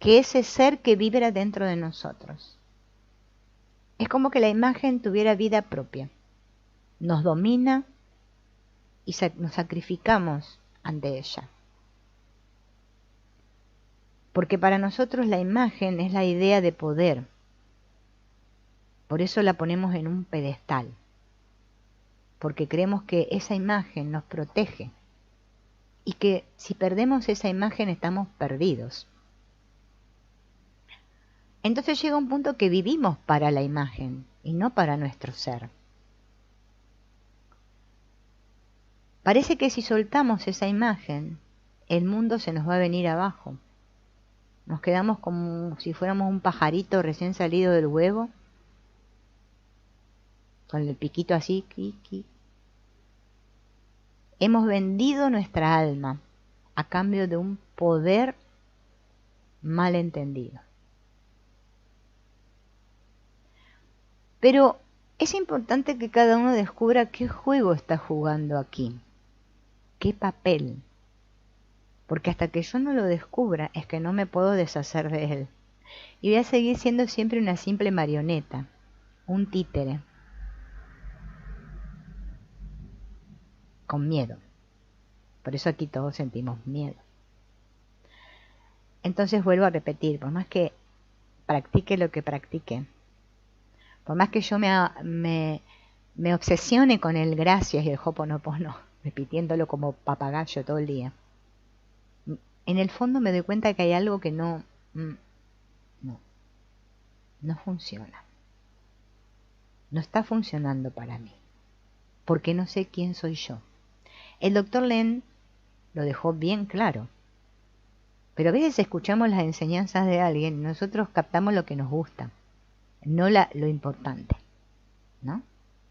que ese ser que vibra dentro de nosotros. Es como que la imagen tuviera vida propia. Nos domina y nos sacrificamos ante ella. Porque para nosotros la imagen es la idea de poder. Por eso la ponemos en un pedestal. Porque creemos que esa imagen nos protege. Y que si perdemos esa imagen estamos perdidos. Entonces llega un punto que vivimos para la imagen y no para nuestro ser. Parece que si soltamos esa imagen, el mundo se nos va a venir abajo. Nos quedamos como si fuéramos un pajarito recién salido del huevo, con el piquito así, Hemos vendido nuestra alma a cambio de un poder mal entendido. Pero es importante que cada uno descubra qué juego está jugando aquí, qué papel. Porque hasta que yo no lo descubra es que no me puedo deshacer de él. Y voy a seguir siendo siempre una simple marioneta, un títere, con miedo. Por eso aquí todos sentimos miedo. Entonces vuelvo a repetir, por más que practique lo que practique, por más que yo me obsesione con el gracias y el hoponopono, repitiéndolo como papagayo todo el día, en el fondo me doy cuenta que hay algo que no funciona. No está funcionando para mí, porque no sé quién soy yo. El doctor Len lo dejó bien claro. Pero a veces escuchamos las enseñanzas de alguien y nosotros captamos lo que nos gusta, no lo importante, ¿no?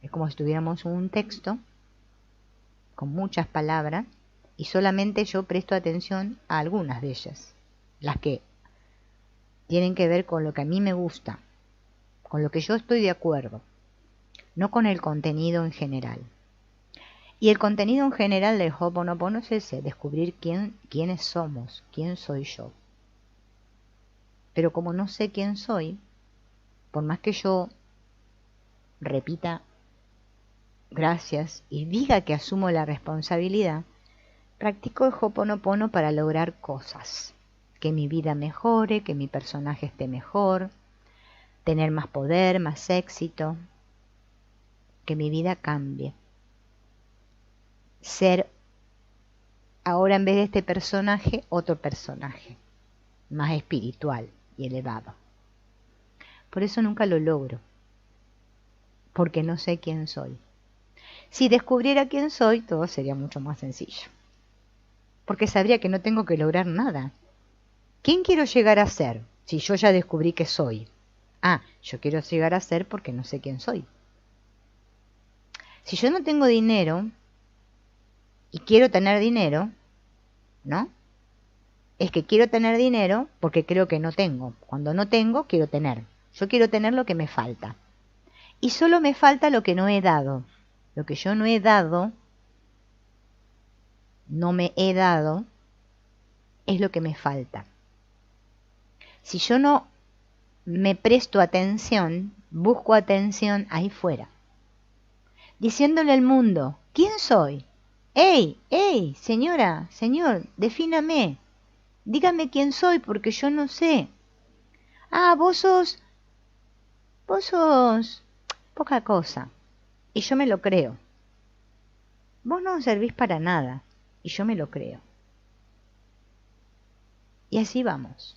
Es como si tuviéramos un texto con muchas palabras y solamente yo presto atención a algunas de ellas, las que tienen que ver con lo que a mí me gusta, con lo que yo estoy de acuerdo, no con el contenido en general. Y el contenido en general del Ho'oponopono es ese, descubrir quiénes somos, quién soy yo. Pero como no sé quién soy, por más que yo repita gracias y diga que asumo la responsabilidad, practico el Ho'oponopono para lograr cosas. Que mi vida mejore, que mi personaje esté mejor, tener más poder, más éxito, que mi vida cambie. Ser ahora en vez de este personaje, otro personaje, más espiritual y elevado. Por eso nunca lo logro, porque no sé quién soy. Si descubriera quién soy, todo sería mucho más sencillo, porque sabría que no tengo que lograr nada. ¿Quién quiero llegar a ser si yo ya descubrí que soy? Yo quiero llegar a ser porque no sé quién soy. Si yo no tengo dinero y quiero tener dinero, ¿no? Es que quiero tener dinero porque creo que no tengo. Cuando no tengo, quiero tener. Yo quiero tener lo que me falta. Y solo me falta lo que no he dado. Lo que yo no he dado, no me he dado, es lo que me falta. Si yo no me presto atención, busco atención ahí fuera, diciéndole al mundo, ¿quién soy? ¡Ey, señora, señor, defíname! Dígame quién soy porque yo no sé. Vos sos poca cosa. Y yo me lo creo. Vos no servís para nada. Y yo me lo creo. Y así vamos.